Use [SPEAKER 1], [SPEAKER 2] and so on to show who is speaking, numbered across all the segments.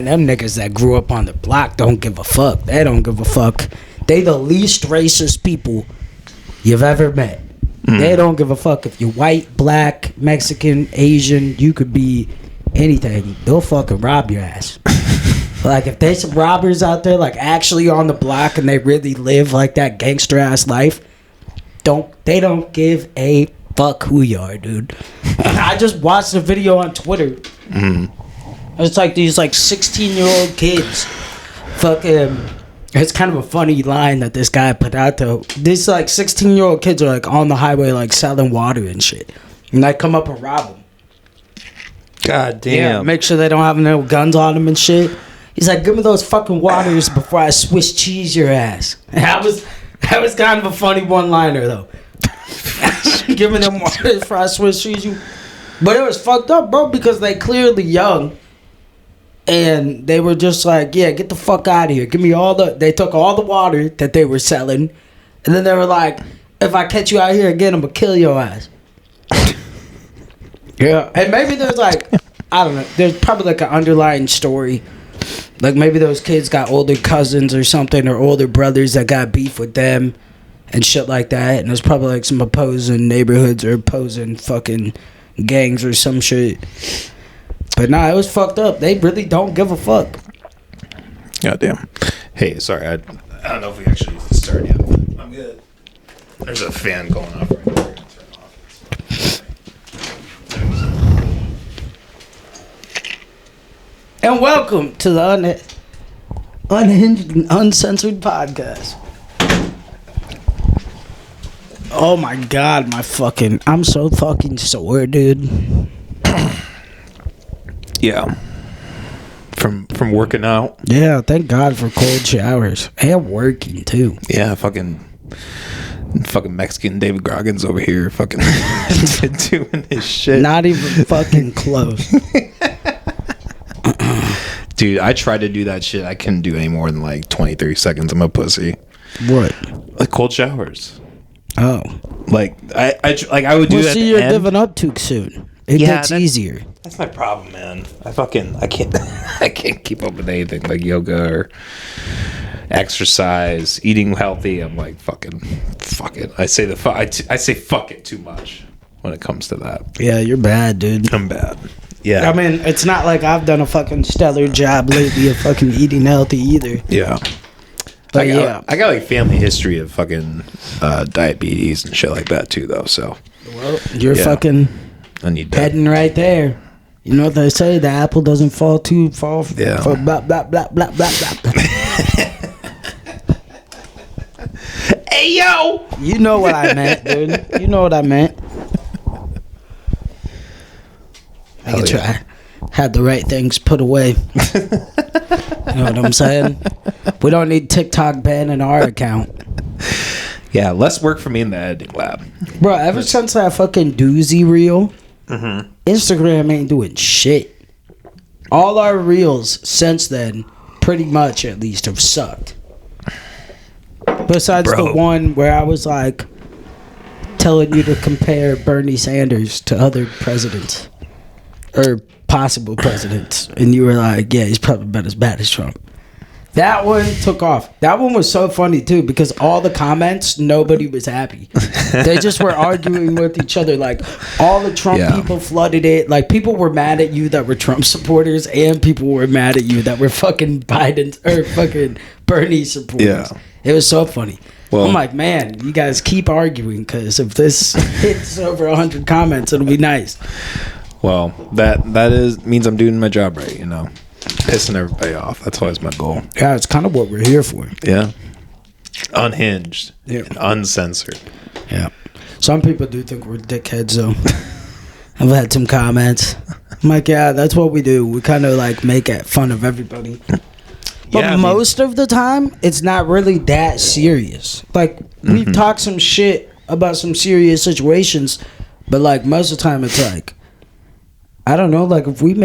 [SPEAKER 1] them niggas that grew up on the block don't give a fuck. They don't give a fuck. They the least racist people you've ever met. They don't give a fuck if you're white, black, Mexican, Asian. You could be anything. They'll fucking rob your ass. Like, if there's some robbers out there, like, actually on the block and they really live, like, that gangster-ass life, they don't give a fuck who you are, dude. I just watched a video on Twitter. It's like these, like, 16-year-old kids fucking... It's kind of a funny line that this guy put out, though. These, like, 16-year-old kids are, like, on the highway, like, selling water and shit. And I come up and rob them.
[SPEAKER 2] God damn.
[SPEAKER 1] Yeah, make sure they don't have no guns on them and shit. He's like, give me those fucking waters before I Swiss cheese your ass. And that was kind of a funny one-liner, though. Give me them waters before I Swiss cheese you. But it was fucked up, bro, because they clearly young. And they were just like, yeah, get the fuck out of here. Give me they took all the water that they were selling. And then they were like, if I catch you out here again, I'm going to kill your ass. Yeah. And maybe there's like, I don't know. There's probably like an underlying story. Like maybe those kids got older cousins or something, or older brothers that got beef with them and shit like that. And there's probably like some opposing neighborhoods or opposing fucking gangs or some shit. But nah, it was fucked up. They really don't give a fuck.
[SPEAKER 2] Goddamn. Hey, sorry, I don't know if we actually started yet. I'm good. There's a fan going off right now. We're gonna turn it off.
[SPEAKER 1] And welcome to the Unhinged Uncensored podcast. Oh my god, I'm so fucking sore, dude.
[SPEAKER 2] Yeah. From working out.
[SPEAKER 1] Yeah, thank God for cold showers. And working too.
[SPEAKER 2] Yeah, fucking Mexican David Goggins over here fucking doing his shit.
[SPEAKER 1] Not even fucking close.
[SPEAKER 2] Dude, I tried to do that shit. I couldn't do any more than like 20, 30 seconds. I'm a pussy.
[SPEAKER 1] What?
[SPEAKER 2] Like cold showers.
[SPEAKER 1] Oh.
[SPEAKER 2] Like I would do that.
[SPEAKER 1] See, you're giving up too soon. It gets easier.
[SPEAKER 2] That's my problem, man. I can't I can't keep up with anything like yoga or exercise, eating healthy. I'm like fuck it. I say fuck it too much when it comes to that.
[SPEAKER 1] Yeah, you're bad, dude.
[SPEAKER 2] I'm bad. Yeah.
[SPEAKER 1] I mean, it's not like I've done a fucking stellar job lately of fucking eating healthy either.
[SPEAKER 2] Yeah.
[SPEAKER 1] But
[SPEAKER 2] I got like family history of fucking diabetes and shit like that too, though. So.
[SPEAKER 1] Well, you're fucking.
[SPEAKER 2] I need
[SPEAKER 1] heading right there. You know what they say? The apple doesn't fall too far.
[SPEAKER 2] Yeah.
[SPEAKER 1] For blah blah blah blah blah blah.
[SPEAKER 2] Hey yo!
[SPEAKER 1] You know what I meant, dude. You know what I meant. I can try. Had the right things put away. You know what I'm saying? We don't need TikTok banning our account.
[SPEAKER 2] Yeah, less work for me in the editing lab.
[SPEAKER 1] Bro, ever since that fucking doozy reel, Instagram ain't doing shit. All our reels since then, pretty much at least, have sucked. Besides the one where I was like telling you to compare Bernie Sanders to other presidents or possible presidents, and you were like, yeah, he's probably about as bad as Trump. That one took off. That one was so funny too, because all the comments, nobody was happy. They just were arguing with each other. Like, all the Trump people flooded it. Like, people were mad at you that were Trump supporters, and people were mad at you that were fucking Biden or fucking Bernie supporters. Yeah. It was so funny. Well, I'm like, man, you guys keep arguing, because if this hits over 100 comments, it'll be nice.
[SPEAKER 2] Well, that means I'm doing my job right, you know. Pissing everybody off. That's always my goal.
[SPEAKER 1] Yeah, it's kind of what we're here for.
[SPEAKER 2] Yeah. Unhinged. Yeah. And uncensored.
[SPEAKER 1] Yeah. Some people do think we're dickheads, though. I've had some comments. I'm like, yeah, that's what we do. We kind of like make fun of everybody. But most of the time, it's not really that serious. Like, we've talked some shit about some serious situations, but like most of the time, it's like, I don't know, like if we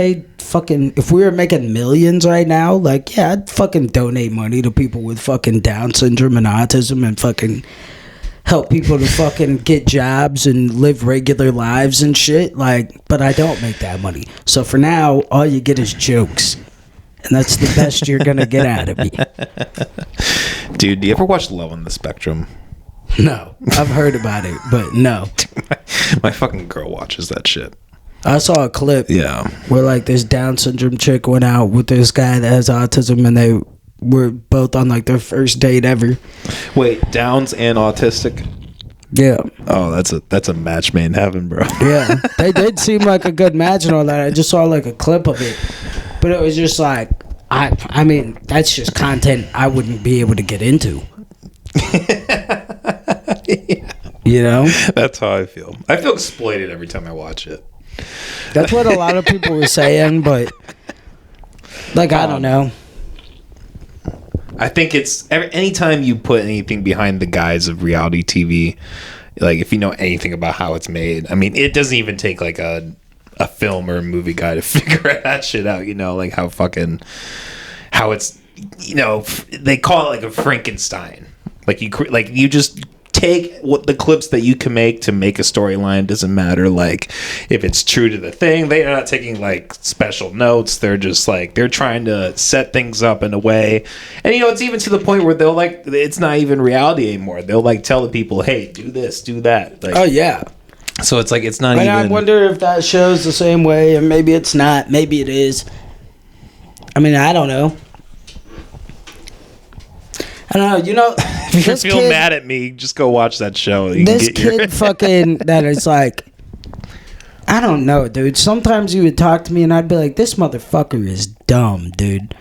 [SPEAKER 1] were making millions right now, like, yeah, I'd fucking donate money to people with fucking Down syndrome and autism and fucking help people to fucking get jobs and live regular lives and shit. Like, but I don't make that money. So for now, all you get is jokes. And that's the best you're going to get out of me.
[SPEAKER 2] Dude, do you ever watch Low on the Spectrum?
[SPEAKER 1] No. I've heard about it, but no.
[SPEAKER 2] My fucking girl watches that shit.
[SPEAKER 1] I saw a clip
[SPEAKER 2] Yeah.
[SPEAKER 1] where like this Down syndrome chick went out with this guy that has autism, and they were both on like their first date ever.
[SPEAKER 2] Wait, Downs and autistic?
[SPEAKER 1] Yeah.
[SPEAKER 2] Oh, that's a match made in heaven, bro.
[SPEAKER 1] Yeah. They did seem like a good match and all that. I just saw like a clip of it. But it was just like, I mean, that's just content I wouldn't be able to get into. You know?
[SPEAKER 2] That's how I feel. I feel exploited every time I watch it.
[SPEAKER 1] That's what a lot of people were saying, but like, I don't know.
[SPEAKER 2] I think it's anytime you put anything behind the guise of reality TV, like if you know anything about how it's made, I mean, it doesn't even take like a film or a movie guy to figure that shit out, you know, like how it's, you know, they call it like a Frankenstein. Like you just take what the clips that you can make to make a storyline. Doesn't matter like if it's true to the thing. They are not taking like special notes. They're just like they're trying to set things up in a way. And you know, it's even to the point where they'll like it's not even reality anymore. They'll like tell the people, hey, do this, do that. Like,
[SPEAKER 1] Oh yeah.
[SPEAKER 2] so it's like it's not
[SPEAKER 1] And
[SPEAKER 2] even.
[SPEAKER 1] I wonder if that shows the same way, or maybe it's not. Maybe it is. I mean, I don't know. I don't know. You know,
[SPEAKER 2] If you feel mad at me, just go watch that show.
[SPEAKER 1] This kid fucking that is like, I don't know, dude. Sometimes he would talk to me and I'd be like, this motherfucker is dumb, dude.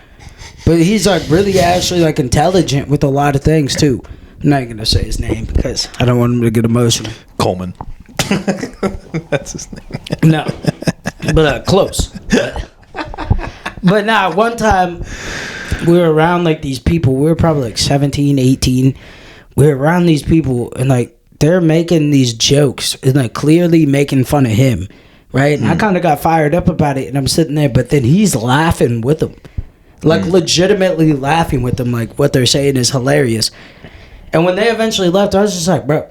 [SPEAKER 1] But he's like really actually like intelligent with a lot of things too. I'm not gonna say his name because I don't want him to get emotional.
[SPEAKER 2] Coleman. That's his name.
[SPEAKER 1] No, but close. But nah, one time we were around like these people. We were probably like 17, 18. We were around these people and like they're making these jokes and like clearly making fun of him, right? And I kind of got fired up about it, and I'm sitting there, but then he's laughing with them, like legitimately laughing with them, like what they're saying is hilarious. And when they eventually left, I was just like, bro,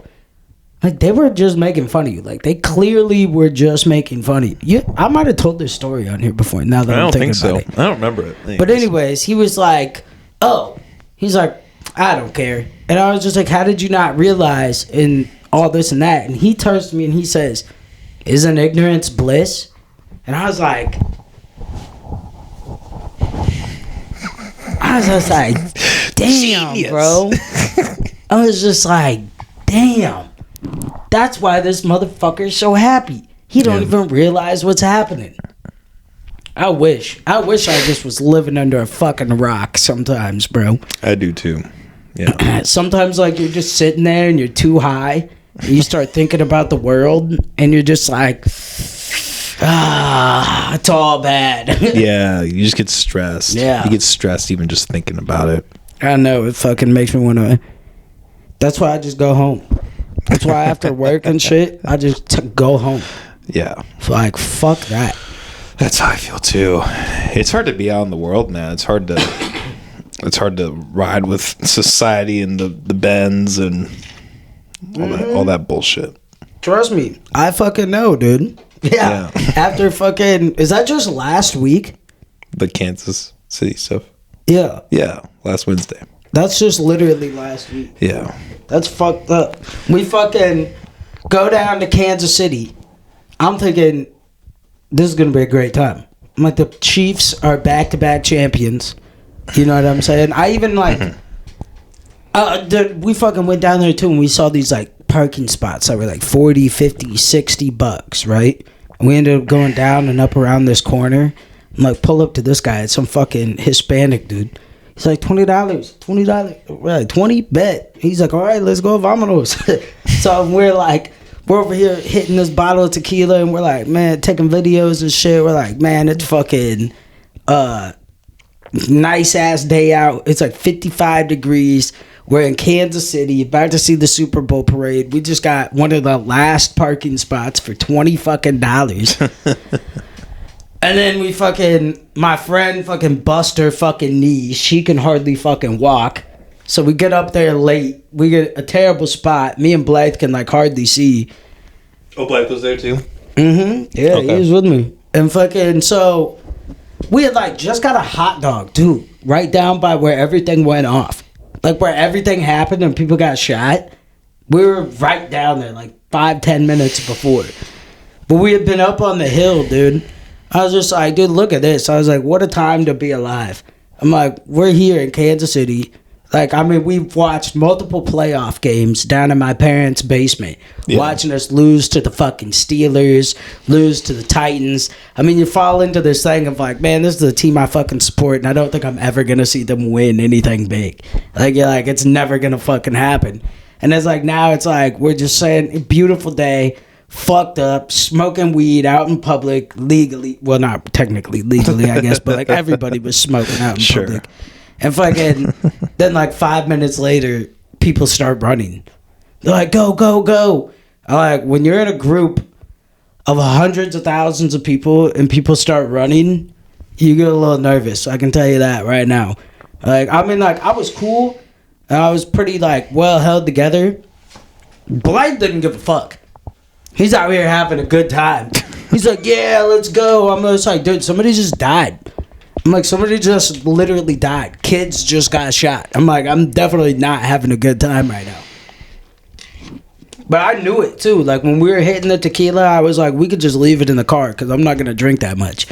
[SPEAKER 1] like they were just making fun of you. Like they clearly were just making fun of you. I might have told this story on here before. Now that I'm thinking about it,
[SPEAKER 2] I don't remember it. Anyways.
[SPEAKER 1] But anyways, he was like, "Oh," he's like, "I don't care." And I was just like, "How did you not realize in all this and that?" And he turns to me and he says, "Isn't ignorance bliss?" And I was like, "Damn,
[SPEAKER 2] Genius.
[SPEAKER 1] bro." I was just like, "Damn." That's why this motherfucker's so happy. He don't even realize what's happening. I wish I just was living under a fucking rock sometimes, bro.
[SPEAKER 2] I do too. Yeah.
[SPEAKER 1] Sometimes like you're just sitting there and you're too high and you start thinking about the world and you're just like, it's all bad.
[SPEAKER 2] Yeah, you just get stressed.
[SPEAKER 1] Yeah.
[SPEAKER 2] You get stressed even just thinking about it.
[SPEAKER 1] I know, it fucking makes me want to. That's why I just go home. That's why after work and shit, I just go home.
[SPEAKER 2] Yeah.
[SPEAKER 1] Like, fuck that.
[SPEAKER 2] That's how I feel too. It's hard to be out in the world, man. It's hard to ride with society and the bends and all that bullshit.
[SPEAKER 1] Trust me, I fucking know, dude. Yeah. After fucking, is that just last week?
[SPEAKER 2] The Kansas City stuff.
[SPEAKER 1] Yeah.
[SPEAKER 2] Yeah, last Wednesday.
[SPEAKER 1] That's just literally last week.
[SPEAKER 2] Yeah.
[SPEAKER 1] That's fucked up. We fucking go down to Kansas City. I'm thinking this is gonna be a great time. I'm like, the Chiefs are back-to-back champions. You know what I'm saying? I even like, we fucking went down there too, and we saw these like parking spots that were like 40, 50, $60, right? And we ended up going down and up around this corner. I'm like, pull up to this guy. It's some fucking Hispanic dude. He's like, $20. Right, 20, bet. He's like, all right, let's go, vamonos. So we're over here hitting this bottle of tequila, and we're like, man, taking videos and shit. We're like, man, it's fucking nice ass day out. It's like 55 degrees. We're in Kansas City, about to see the Super Bowl parade. We just got one of the last parking spots for $20 fucking. And then we fucking, my friend fucking bust her fucking knees. She can hardly fucking walk. So we get up there late. We get a terrible spot. Me and Blythe can like hardly see.
[SPEAKER 2] Oh, Blythe was there too?
[SPEAKER 1] Mm-hmm. Yeah,
[SPEAKER 2] Okay.
[SPEAKER 1] he was with me. And fucking, so We had like just got a hot dog too, right down by where everything went off, like where everything happened and people got shot. We were right down there, like 5-10 minutes before. But we had been up on the hill, dude. I was just like, dude, look at this. I was like, what a time to be alive. I'm like, we're here in Kansas City. Like, I mean, we've watched multiple playoff games down in my parents' basement. Yeah. Watching us lose to the fucking Steelers, lose to the Titans. I mean, you fall into this thing of like, man, this is the team I fucking support, and I don't think I'm ever going to see them win anything big. Like, you're like, it's never going to fucking happen. And it's like, now it's like, we're just saying, beautiful day. Fucked up, smoking weed out in public legally. Well, not technically legally, I guess, but like everybody was smoking out in public. And fucking, then like 5 minutes later, people start running. They're like, go, go, go. I'm like, when you're in a group of hundreds of thousands of people and people start running, you get a little nervous. I can tell you that right now. Like, I mean, like, I was cool and I was pretty like well held together. Blythe didn't give a fuck. He's out here having a good time. He's like, yeah, let's go. I'm just like, dude, somebody just died. I'm like, somebody just literally died. Kids just got shot. I'm like, I'm definitely not having a good time right now. But I knew it, too. Like, when we were hitting the tequila, I was like, we could just leave it in the car because I'm not going to drink that much.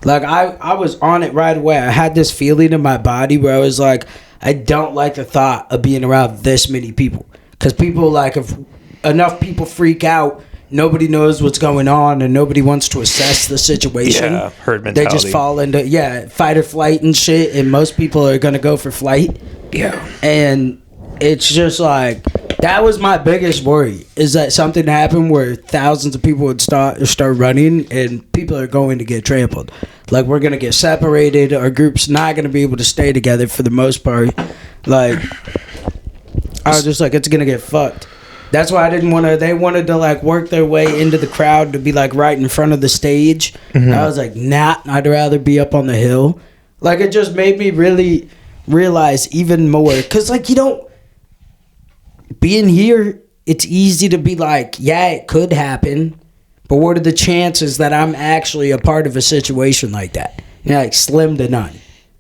[SPEAKER 1] Like, I was on it right away. I had this feeling in my body where I was like, I don't like the thought of being around this many people. Because people, like, if enough people freak out, nobody knows what's going on and nobody wants to assess the situation.
[SPEAKER 2] Yeah, herd mentality.
[SPEAKER 1] They just fall into, fight or flight and shit, and most people are going to go for flight.
[SPEAKER 2] Yeah.
[SPEAKER 1] And it's just like, that was my biggest worry, is that something happened where thousands of people would start running and people are going to get trampled. Like, we're going to get separated. Our group's not going to be able to stay together for the most part. Like, I was just like, it's going to get fucked. That's why I didn't want to. They wanted to like work their way into the crowd to be like right in front of the stage. Mm-hmm. I was like, nah, I'd rather be up on the hill. Like, it just made me really realize even more. Because, like, you don't. Being here, it's easy to be like, yeah, it could happen. But what are the chances that I'm actually a part of a situation like that? You're like, slim to none.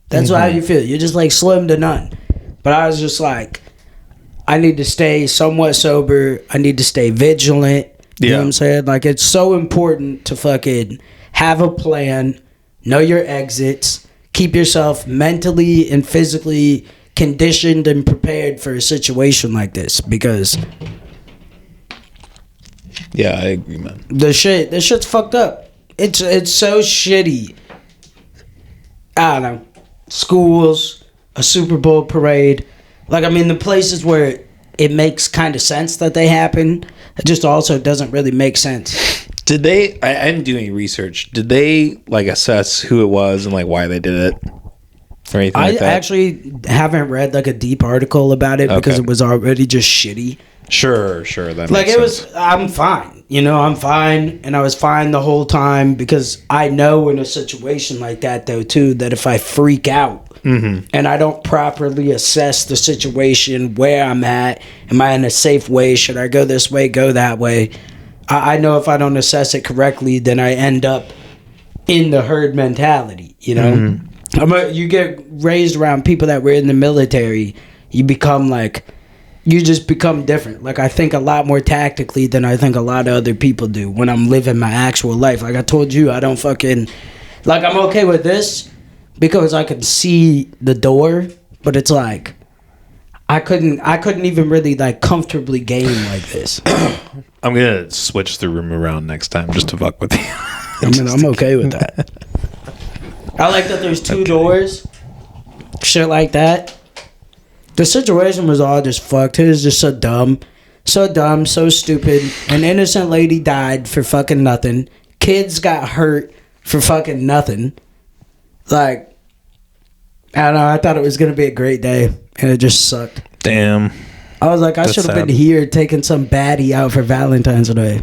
[SPEAKER 1] That's how you feel. You're just like slim to none. But I was just like, I need to stay somewhat sober. I need to stay vigilant. You know what I'm saying? Like, it's so important to fucking have a plan, know your exits, keep yourself mentally and physically conditioned and prepared for a situation like this. Because
[SPEAKER 2] yeah, I agree, man.
[SPEAKER 1] This shit's fucked up. It's so shitty. I don't know. Schools, a Super Bowl parade. Like, I mean, the places where it makes kind of sense that they happen, it just also doesn't really make sense.
[SPEAKER 2] Did they, I didn't do any research, did they, like, assess who it was and, like, why they did it? Or anything like that? I
[SPEAKER 1] actually haven't read, like, a deep article about it because it was already just shitty.
[SPEAKER 2] Sure, that
[SPEAKER 1] like,
[SPEAKER 2] makes
[SPEAKER 1] it
[SPEAKER 2] sense.
[SPEAKER 1] I'm fine. You know, I'm fine, and I was fine the whole time because I know in a situation like that, though, too, that if I freak out, and I don't properly assess the situation, where I'm at, am I in a safe way, should I go this way, go that way, I know if I don't assess it correctly, then I end up in the herd mentality, you know? You get raised around people that were in the military, you become like, you just become different. Like, I think a lot more tactically than I think a lot of other people do when I'm living my actual life. Like I told you, I don't fucking, like, I'm okay with this because I can see the door, but it's like I couldn't even really like comfortably game like this.
[SPEAKER 2] I'm gonna switch the room around next time just to fuck with you.
[SPEAKER 1] I mean, I'm okay with that. I like that there's two doors, shit like that. The situation was all just fucked. It was just so dumb, so stupid. An innocent lady died for fucking nothing. Kids got hurt for fucking nothing. Like, I don't know. I thought it was going to be a great day, and it just sucked.
[SPEAKER 2] Damn.
[SPEAKER 1] I was like, I should have been here taking some baddie out for Valentine's Day.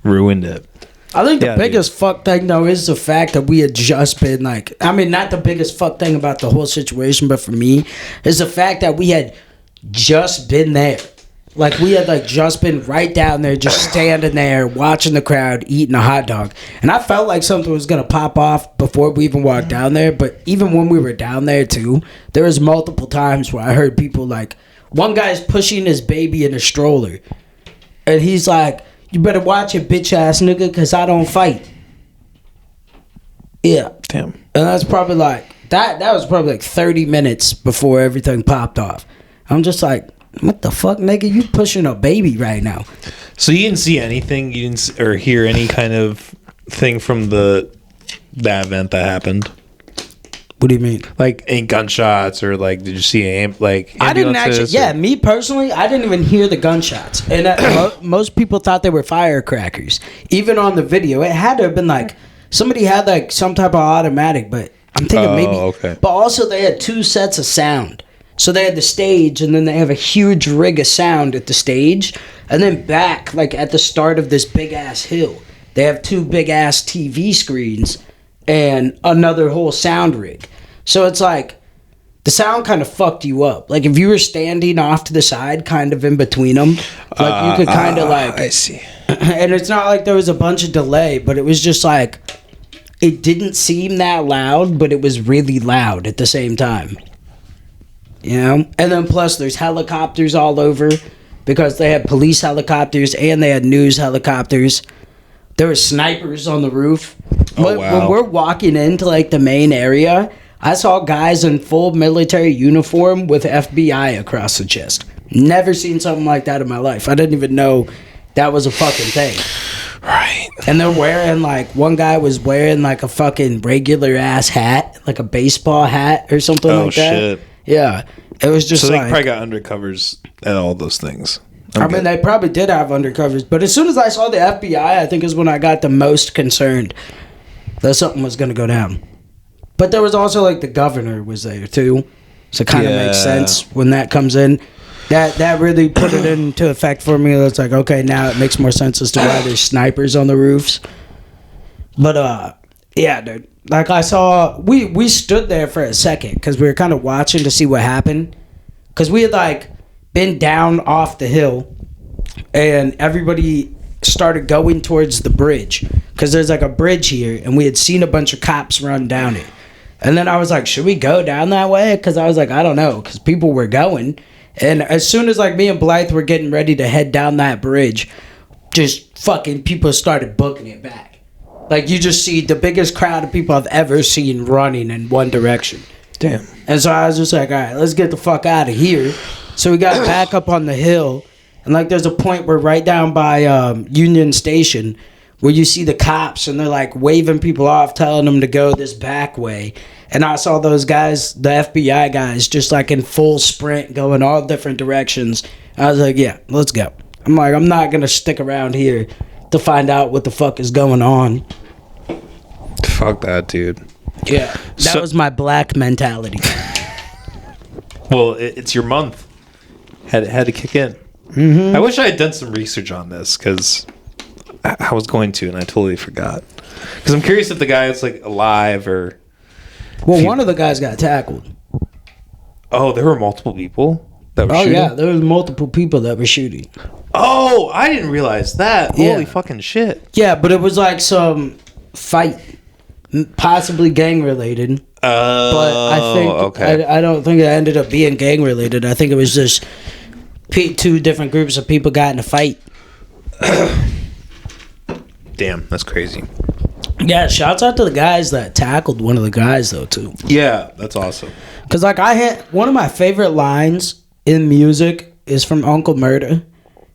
[SPEAKER 2] Ruined it.
[SPEAKER 1] I think the biggest fuck thing, though, is the fact that we had just been, like, I mean, not the biggest fuck thing about the whole situation, but for me, is the fact that we had just been there. Like, we had, like, just been right down there, just standing there, watching the crowd, eating a hot dog. And I felt like something was going to pop off before we even walked down there. But even when we were down there, too, there was multiple times where I heard people, like, one guy's pushing his baby in a stroller. And he's like, you better watch it, bitch-ass nigga, because I don't fight. Yeah.
[SPEAKER 2] Damn.
[SPEAKER 1] And that's probably, like, that was probably, like, 30 minutes before everything popped off. I'm just like... What the fuck, nigga? You pushing a baby right now.
[SPEAKER 2] So you didn't see anything? You didn't or hear any kind of thing from that event that happened?
[SPEAKER 1] What do you mean?
[SPEAKER 2] Like any gunshots or like did you see ambulances?
[SPEAKER 1] I didn't actually. Yeah, me personally, I didn't even hear the gunshots. And most people thought they were firecrackers. Even on the video, it had to have been like somebody had like some type of automatic. But I'm thinking maybe.
[SPEAKER 2] Okay.
[SPEAKER 1] But also they had two sets of sound. So they had the stage, and then they have a huge rig of sound at the stage. And then back, like at the start of this big-ass hill, they have two big-ass TV screens and another whole sound rig. So it's like, the sound kind of fucked you up. Like if you were standing off to the side, kind of in between them, like you could kind of like...
[SPEAKER 2] I see.
[SPEAKER 1] And it's not like there was a bunch of delay, but it was just like, it didn't seem that loud, but it was really loud at the same time. You know? And then plus there's helicopters all over because they had police helicopters and they had news helicopters. There were snipers on the roof.
[SPEAKER 2] Oh, wow.
[SPEAKER 1] When we're walking into like the main area, I saw guys in full military uniform with FBI across the chest. Never seen something like that in my life. I didn't even know that was a fucking thing.
[SPEAKER 2] Right.
[SPEAKER 1] And they're wearing like, one guy was wearing like a fucking regular ass hat, like a baseball hat or something like that. Oh shit. Yeah, it was just
[SPEAKER 2] so they
[SPEAKER 1] like...
[SPEAKER 2] probably got undercovers at all those things.
[SPEAKER 1] I mean, they probably did have undercovers, but as soon as I saw the FBI, I think is when I got the most concerned that something was going to go down. But there was also, like, the governor was there, too, so it kind of makes sense when that comes in. That really put it into effect for me. It's like, okay, now it makes more sense as to why there's snipers on the roofs. But, yeah, dude. Like I saw, we stood there for a second because we were kind of watching to see what happened. Because we had like been down off the hill and everybody started going towards the bridge. Because there's like a bridge here and we had seen a bunch of cops run down it. And then I was like, should we go down that way? Because I was like, I don't know. Because people were going. And as soon as like me and Blythe were getting ready to head down that bridge, just fucking people started booking it back. Like, you just see the biggest crowd of people I've ever seen running in one direction.
[SPEAKER 2] Damn.
[SPEAKER 1] And so I was just like, all right, let's get the fuck out of here. So we got back up on the hill. And, like, there's a point where right down by Union Station where you see the cops and they're, like, waving people off, telling them to go this back way. And I saw those guys, the FBI guys, just, like, in full sprint going all different directions. I was like, yeah, let's go. I'm like, I'm not going to stick around here to find out what the fuck is going on.
[SPEAKER 2] Fuck that, dude.
[SPEAKER 1] Yeah, that was my black mentality.
[SPEAKER 2] Well, it's your month. Had to kick in. Mm-hmm. I wish I had done some research on this because I was going to and I totally forgot. Because I'm curious if the guy is like alive or...
[SPEAKER 1] Well, one of the guys got tackled.
[SPEAKER 2] Oh, there were multiple people that were shooting? Oh, yeah,
[SPEAKER 1] there was multiple people that were shooting.
[SPEAKER 2] Oh, I didn't realize that. Yeah. Holy fucking shit.
[SPEAKER 1] Yeah, but it was like some fight, possibly gang related. But I think okay. I don't think it ended up being gang related. I think it was just two different groups of people got in a fight.
[SPEAKER 2] Damn, that's crazy.
[SPEAKER 1] Yeah, shouts out to the guys that tackled one of the guys though too.
[SPEAKER 2] Yeah, that's awesome. Cause
[SPEAKER 1] like I had one of my favorite lines in music is from Uncle Murda.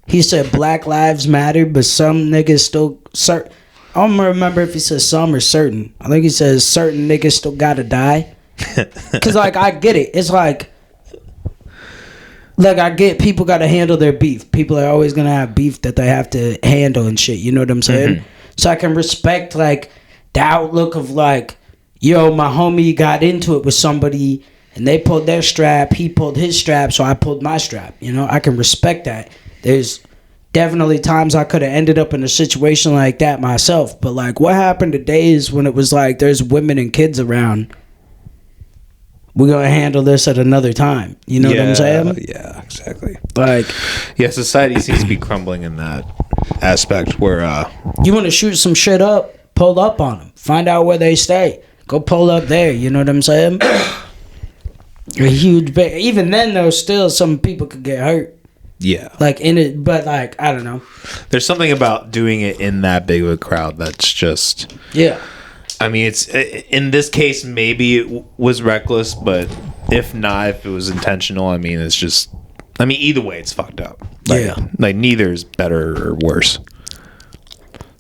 [SPEAKER 1] He said, "Black lives matter, but some niggas still certain." I don't remember if he says some or certain. I think he says certain niggas still gotta die. Cause like I get it. It's like I get people gotta handle their beef. People are always gonna have beef that they have to handle and shit. You know what I'm saying? Mm-hmm. So I can respect like the outlook of like, yo, my homie got into it with somebody and they pulled their strap, he pulled his strap, so I pulled my strap. You know, I can respect that. There's definitely times I could have ended up in a situation like that myself. But like what happened to days when it was like there's women and kids around? we're gonna handle this at another time. You know what I'm saying?
[SPEAKER 2] Yeah, exactly.
[SPEAKER 1] Like,
[SPEAKER 2] yeah, society seems to be crumbling in that aspect where
[SPEAKER 1] you want to shoot some shit up, pull up on them, find out where they stay, go pull up there. You know what I'm saying? A huge, even then though, still some people could get hurt.
[SPEAKER 2] Yeah,
[SPEAKER 1] like in it, but like I don't know.
[SPEAKER 2] There's something about doing it in that big of a crowd that's just I mean, it's in this case maybe it was reckless, but if not, if it was intentional, I mean, it's just. I mean, either way, it's fucked up. Like neither is better or worse.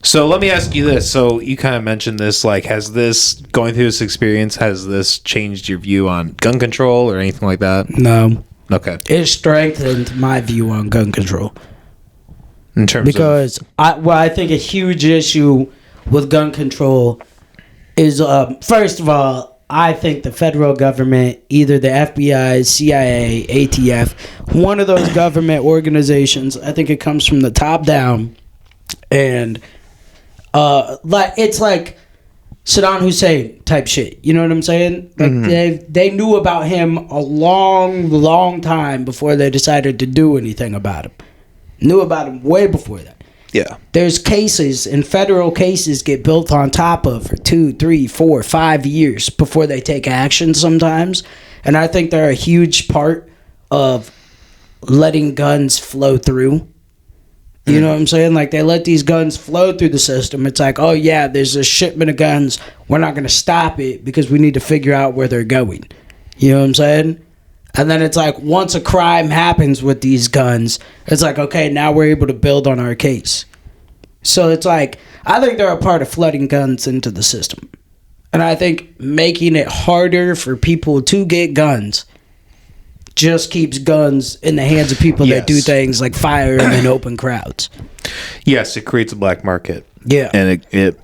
[SPEAKER 2] So let me ask you this. So you kind of mentioned this. Like, has this going through this experience? Has this changed your view on gun control or anything like that?
[SPEAKER 1] No.
[SPEAKER 2] Okay.
[SPEAKER 1] It strengthened my view on gun control.
[SPEAKER 2] In terms
[SPEAKER 1] because I think a huge issue with gun control is first of all, I think the federal government, either the FBI, CIA, ATF, one of those government organizations, I think it comes from the top down, and like it's like Saddam Hussein type shit. You know what I'm saying? Like they knew about him a long time before they decided to do anything about him. Knew about him way before that.
[SPEAKER 2] Yeah.
[SPEAKER 1] There's cases, and federal cases get built on top of for 2, 3, 4, 5 years before they take action sometimes. And I think they're a huge part of letting guns flow through. You know what I'm saying? Like, they let these guns flow through the system. It's like, oh, yeah, there's a shipment of guns. We're not going to stop it because we need to figure out where they're going. You know what I'm saying? And then it's like, once a crime happens with these guns, it's like, okay, now we're able to build on our case. So it's like, I think they're a part of flooding guns into the system. And I think making it harder for people to get guns just keeps guns in the hands of people that do things like fire them in open crowds.
[SPEAKER 2] Yes, it creates a black market.
[SPEAKER 1] Yeah.
[SPEAKER 2] And it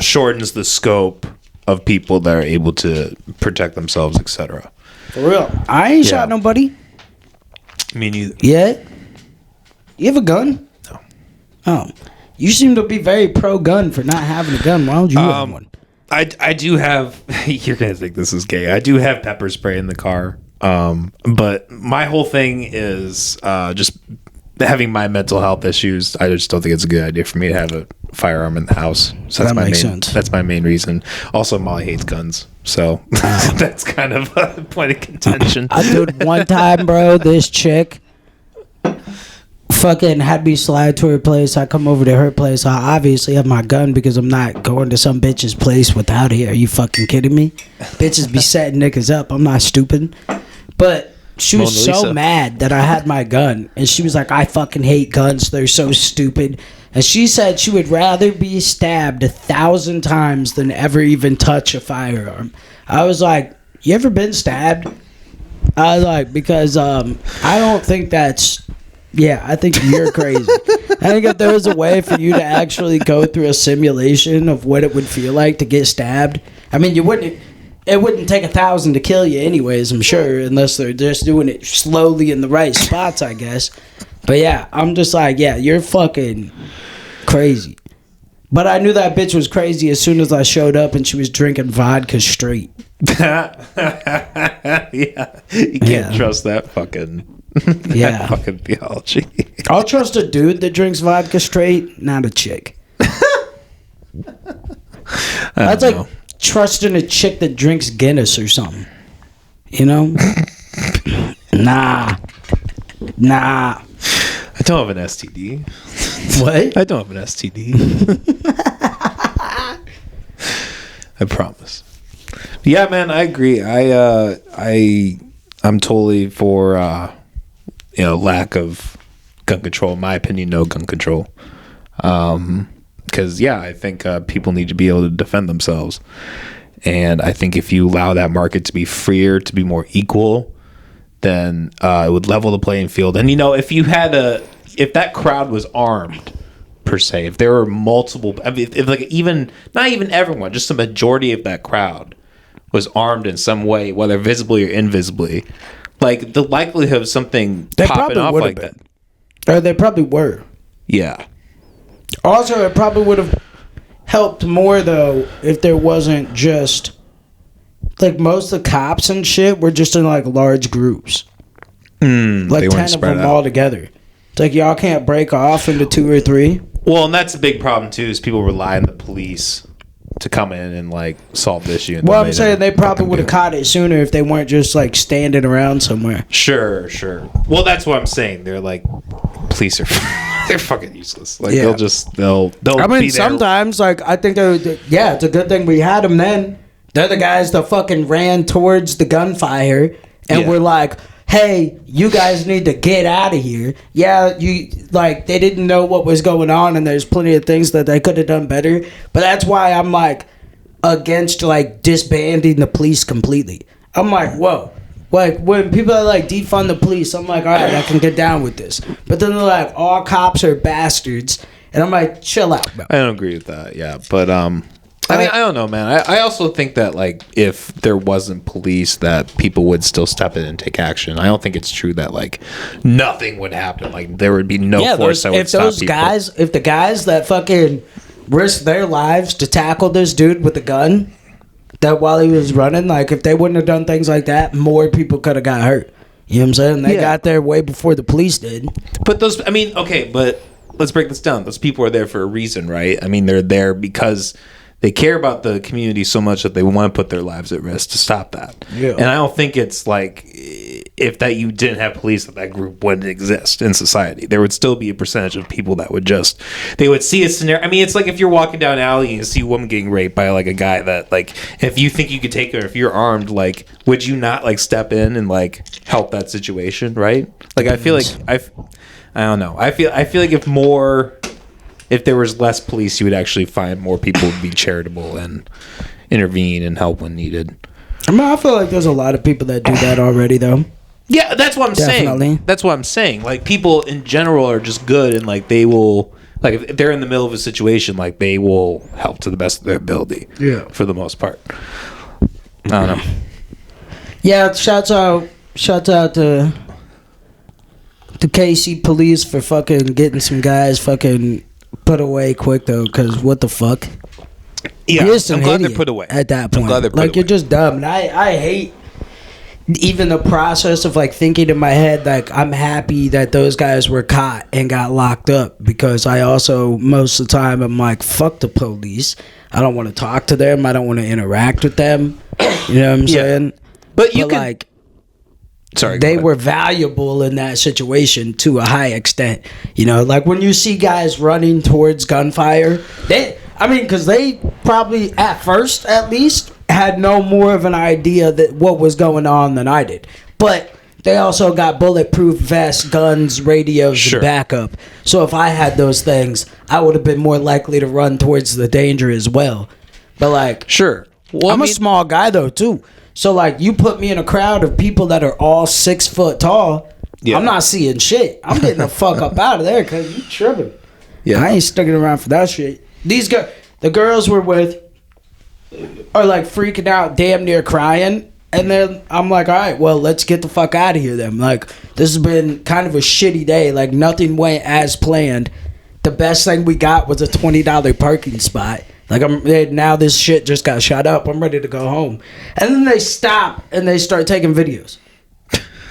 [SPEAKER 2] shortens the scope of people that are able to protect themselves, etc.
[SPEAKER 1] For real. I ain't shot nobody.
[SPEAKER 2] Me neither.
[SPEAKER 1] Yeah? You have a gun?
[SPEAKER 2] No.
[SPEAKER 1] Oh. You seem to be very pro-gun for not having a gun. Why don't you have one?
[SPEAKER 2] I do have... You're going to think this is gay. I do have pepper spray in the car. But my whole thing is just having my mental health issues. I just don't think it's a good idea for me to have a firearm in the house. So that makes sense. That's my main reason. Also, Molly hates guns. So that's kind of a point of contention.
[SPEAKER 1] I did one time, bro, this chick fucking had me slide to her place. I come over to her place. I obviously have my gun because I'm not going to some bitch's place without it. Are you fucking kidding me? Bitches be setting niggas up. I'm not stupid. But she was so mad that I had my gun. And she was like, I fucking hate guns. They're so stupid. And she said she would rather be stabbed 1,000 times than ever even touch a firearm. I was like, you ever been stabbed? I was like, because I don't think that's... Yeah, I think you're crazy. I think if there was a way for you to actually go through a simulation of what it would feel like to get stabbed, I mean, it wouldn't take 1,000 to kill you anyways, I'm sure, unless they're just doing it slowly in the right spots, I guess. But yeah, I'm just like, yeah, you're fucking crazy. But I knew that bitch was crazy as soon as I showed up and she was drinking vodka straight.
[SPEAKER 2] Yeah, you can't trust that fucking...
[SPEAKER 1] Yeah.
[SPEAKER 2] Fucking theology.
[SPEAKER 1] I'll trust a dude that drinks vodka straight, not a chick. That's like trusting a chick that drinks Guinness or something. You know? Nah. I
[SPEAKER 2] don't have an STD.
[SPEAKER 1] What?
[SPEAKER 2] I don't have an STD. I promise. Yeah, man, I agree. I'm totally for lack of gun control. In my opinion, no gun control. Because I think people need to be able to defend themselves, and I think if you allow that market to be freer, to be more equal, then it would level the playing field. And if that crowd was armed per se, if there were multiple, if like even not even everyone, just the majority of that crowd was armed in some way, whether visibly or invisibly, like the likelihood of something popping off like that.
[SPEAKER 1] Or they probably were.
[SPEAKER 2] Yeah.
[SPEAKER 1] Also, it probably would have helped more though if there wasn't just like most of the cops and shit were just in like large groups. Like 10 of them all together. It's like y'all can't break off into 2 or 3.
[SPEAKER 2] Well, and that's a big problem too, is people rely on the police to come in and like solve the issue.
[SPEAKER 1] Well, I'm saying they probably would have caught it sooner if they weren't just like standing around somewhere.
[SPEAKER 2] Sure. Well, that's what I'm saying. They're like, police are they're fucking useless. Like they'll I mean, be there.
[SPEAKER 1] Sometimes like I think it's a good thing we had them then. They're the guys that fucking ran towards the gunfire and were like, hey, you guys need to get out of here. Yeah, they didn't know what was going on, and there's plenty of things that they could have done better. But that's why I'm like against like disbanding the police completely. I'm like, whoa. Like when people are like defund the police, I'm like, all right, I can get down with this. But then they're like, all cops are bastards, and I'm like, chill out, bro.
[SPEAKER 2] I don't agree with that. Yeah, but I mean, I don't know, man. I also think that, like, if there wasn't police, that people would still step in and take action. I don't think it's true that, like, nothing would happen. Like, there would be no force that would stop people.
[SPEAKER 1] If the guys that fucking risked their lives to tackle this dude with a gun, that while he was running, like, if they wouldn't have done things like that, more people could have got hurt. You know what I'm saying? They got there way before the police did.
[SPEAKER 2] But but let's break this down. Those people are there for a reason, right? I mean, they're there because they care about the community so much that they want to put their lives at risk to stop that. Yeah. And I don't think it's like if that you didn't have police, that group wouldn't exist in society. There would still be a percentage of people that would they would see a scenario. I mean, it's like if you're walking down an alley and you see a woman getting raped by like a guy that like, if you think you could take her, if you're armed, like, would you not like step in and like help that situation, right? Like, I feel like I don't know. I feel like if there was less police, you would actually find more people would be charitable and intervene and help when needed.
[SPEAKER 1] I mean, I feel like there's a lot of people that do that already, though.
[SPEAKER 2] Yeah, that's what I'm saying. That's what I'm saying. Like, people in general are just good, and like they will, like if they're in the middle of a situation, like they will help to the best of their ability. Yeah, for the most part. I don't know.
[SPEAKER 1] Yeah, shouts out to KC police for fucking getting some guys fucking put away quick though, because what the fuck?
[SPEAKER 2] Yeah, I'm glad they're put away
[SPEAKER 1] at that point. Like you're just dumb, and I hate even the process of like thinking in my head like I'm happy that those guys were caught and got locked up, because I also most of the time I'm like, fuck the police. I don't want to talk to them. I don't want to interact with them. You know what I'm saying?
[SPEAKER 2] But like. Sorry,
[SPEAKER 1] they were valuable in that situation to a high extent. You know, like when you see guys running towards gunfire, because they probably at first at least had no more of an idea that what was going on than I did. But they also got bulletproof vests, guns, radios, and backup. So if I had those things, I would have been more likely to run towards the danger as well. But like, well, I'm a small guy though too. So, like, you put me in a crowd of people that are all 6 foot tall, I'm not seeing shit. I'm getting the fuck up out of there because you tripping. Yeah. I ain't sticking around for that shit. The girls we're with are, like, freaking out, damn near crying. And then I'm like, all right, well, let's get the fuck out of here then. Like, this has been kind of a shitty day. Like, nothing went as planned. The best thing we got was a $20 parking spot. Like, now this shit just got shot up. I'm ready to go home. And then they stop and they start taking videos.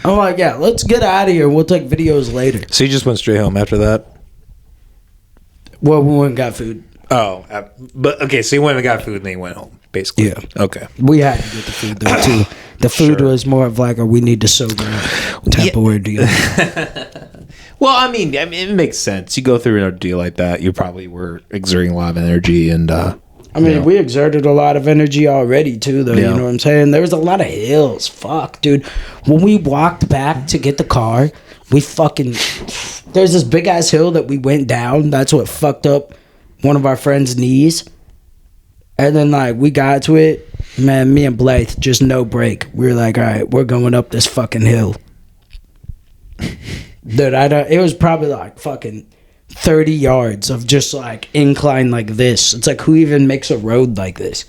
[SPEAKER 1] I'm like, yeah, let's get out of here. We'll take videos later.
[SPEAKER 2] So you just went straight home after that?
[SPEAKER 1] Well, we went and got food.
[SPEAKER 2] Oh, but okay, so you went and got food and then you went home, basically.
[SPEAKER 1] Yeah.
[SPEAKER 2] Okay.
[SPEAKER 1] We had to get the food, though, too. The food was more of like a we need to sober up type of ordeal.
[SPEAKER 2] Well, I mean, it makes sense. You go through an ordeal like that, you probably were exerting a lot of energy, and
[SPEAKER 1] we exerted a lot of energy already too, though. Yeah. You know what I'm saying? There was a lot of hills. Fuck, dude. When we walked back to get the car, there's this big ass hill that we went down. That's what fucked up one of our friends' knees. And then like we got to it, man. Me and Blythe just no break. We were like, all right, we're going up this fucking hill. Dude, it was probably like fucking 30 yards of just like incline like this. It's like, who even makes a road like this?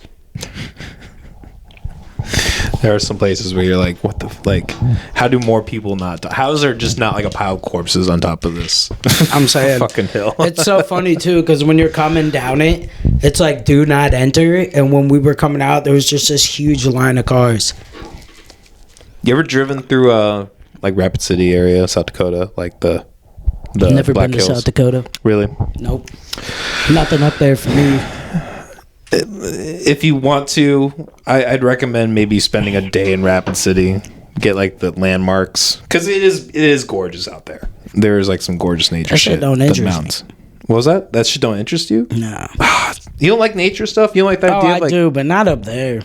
[SPEAKER 2] There are some places where you're like, what the like? How do more people not die? How is there just not like a pile of corpses on top of this?
[SPEAKER 1] I'm saying
[SPEAKER 2] fucking hill.
[SPEAKER 1] It's so funny too because when you're coming down it, it's like do not enter. And when we were coming out, there was just this huge line of cars.
[SPEAKER 2] You ever driven through like Rapid City area, South Dakota, like the
[SPEAKER 1] Never
[SPEAKER 2] Black
[SPEAKER 1] been to
[SPEAKER 2] Hills?
[SPEAKER 1] South Dakota.
[SPEAKER 2] Really?
[SPEAKER 1] Nope. Nothing up there for me.
[SPEAKER 2] If you want to, I'd recommend maybe spending a day in Rapid City. Get like the landmarks because it is gorgeous out there. There's like some gorgeous nature
[SPEAKER 1] That shit don't interest me.
[SPEAKER 2] What was that? That shit don't interest you?
[SPEAKER 1] No.
[SPEAKER 2] You don't like nature stuff? You don't like that idea?
[SPEAKER 1] I do, but not up there.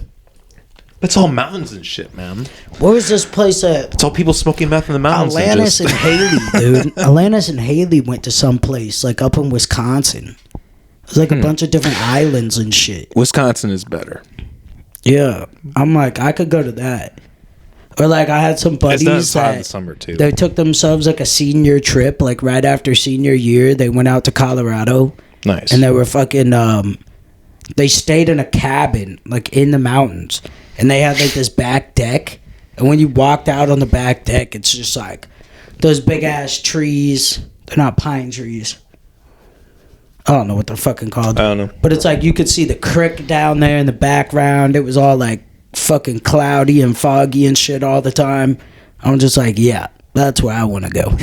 [SPEAKER 2] It's all mountains and shit, man.
[SPEAKER 1] Where was this place at?
[SPEAKER 2] It's all people smoking meth in the mountains.
[SPEAKER 1] Atlantis and Haley, dude. Atlantis and Haley went to some place like up in Wisconsin. There's like a bunch of different islands and shit.
[SPEAKER 2] Wisconsin is better.
[SPEAKER 1] Yeah, I'm like I could go to that. Or like I had some buddies
[SPEAKER 2] it's hot in the
[SPEAKER 1] that
[SPEAKER 2] summer too.
[SPEAKER 1] they took themselves like a senior trip, like right after senior year. They went out to Colorado.
[SPEAKER 2] Nice.
[SPEAKER 1] And they were fucking. They stayed in a cabin like in the mountains, and they had like this back deck. And when you walked out on the back deck, it's just like those big ass trees. They're not pine trees. I don't know what they're fucking called.
[SPEAKER 2] I don't know.
[SPEAKER 1] But it's like you could see the creek down there in the background. It was all like fucking cloudy and foggy and shit all the time. I'm just like, yeah, that's where I want to go.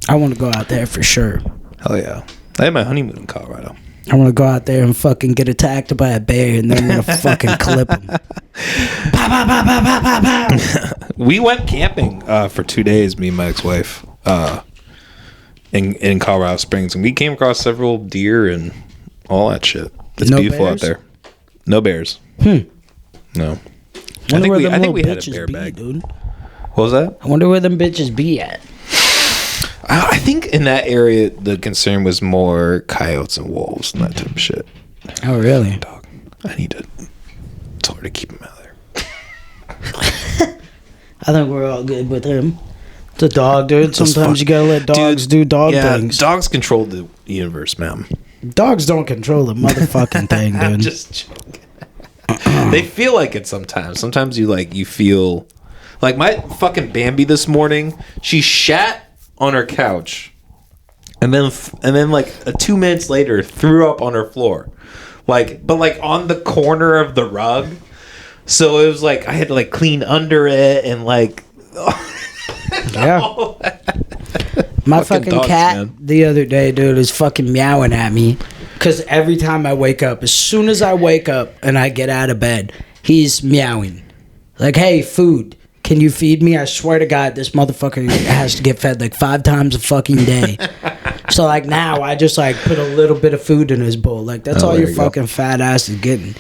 [SPEAKER 1] I want to go out there for sure.
[SPEAKER 2] Hell yeah. I had my honeymoon in Colorado.
[SPEAKER 1] I want to go out there and fucking get attacked by a bear and then I'm going to fucking clip him.
[SPEAKER 2] We went camping for 2 days, me and my ex-wife, in Colorado Springs, and we came across several deer and all that shit. It's
[SPEAKER 1] No
[SPEAKER 2] beautiful
[SPEAKER 1] bears?
[SPEAKER 2] out there. No bears. No. I think we had a bear bag.
[SPEAKER 1] Dude.
[SPEAKER 2] What was that?
[SPEAKER 1] I wonder where them bitches be at.
[SPEAKER 2] I think in that area the concern was more coyotes and wolves and that type of shit.
[SPEAKER 1] Oh, really?
[SPEAKER 2] Dog. I need to tell her to keep him out there.
[SPEAKER 1] I think we're all good with him. It's a dog, dude. Sometimes you gotta let dogs do dog things.
[SPEAKER 2] Dogs control the universe, man.
[SPEAKER 1] Dogs don't control the motherfucking thing,
[SPEAKER 2] I'm
[SPEAKER 1] dude.
[SPEAKER 2] just joking. They feel like it sometimes. Sometimes you feel like my fucking Bambi this morning. She shat on her couch, and then like 2 minutes later threw up on her floor, but on the corner of the rug. So it was like I had to like clean under it and like.
[SPEAKER 1] Yeah. My fucking
[SPEAKER 2] dogs,
[SPEAKER 1] cat
[SPEAKER 2] man.
[SPEAKER 1] the other day, dude, is fucking meowing at me. Because every time I wake up, as soon as I wake up and I get out of bed, he's meowing. Like, hey, food. Can you feed me? I swear to God, this motherfucker has to get fed like 5 times a fucking day. So, like, now I just, like, put a little bit of food in his bowl. Like, that's all
[SPEAKER 2] there
[SPEAKER 1] your
[SPEAKER 2] you go.
[SPEAKER 1] fucking fat ass is getting.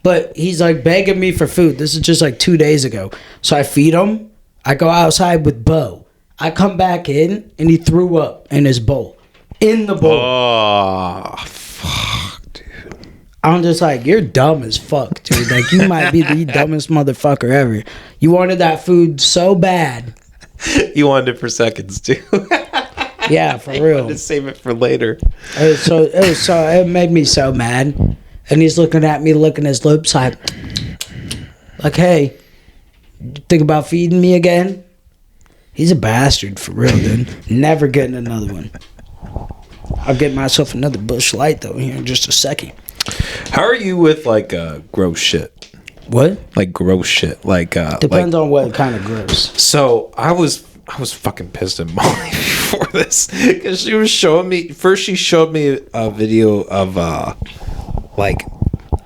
[SPEAKER 1] But he's, like, begging me for food. This is just, like, 2 days ago. So I feed him. I go outside with Bo. I come back in, and he threw up in his bowl. In the bowl.
[SPEAKER 2] Oh, fuck, dude.
[SPEAKER 1] I'm just like, you're dumb as fuck, dude. Like, you might be the dumbest motherfucker ever. You wanted that food so bad.
[SPEAKER 2] You wanted it for seconds, too.
[SPEAKER 1] Yeah, for
[SPEAKER 2] You
[SPEAKER 1] real.
[SPEAKER 2] wanted to save it for later.
[SPEAKER 1] It made me so mad. And he's looking at me, licking his lips, like, hey, think about feeding me again? He's a bastard, for real, dude. Never getting another one. I'll get myself another Busch Light, though, here in just a second.
[SPEAKER 2] How are you with, like, gross shit?
[SPEAKER 1] What?
[SPEAKER 2] Like, gross shit. Like,
[SPEAKER 1] Depends on what kind of gross.
[SPEAKER 2] So, I was fucking pissed at Molly before this. Because she was showing me... First, she showed me a video of, like,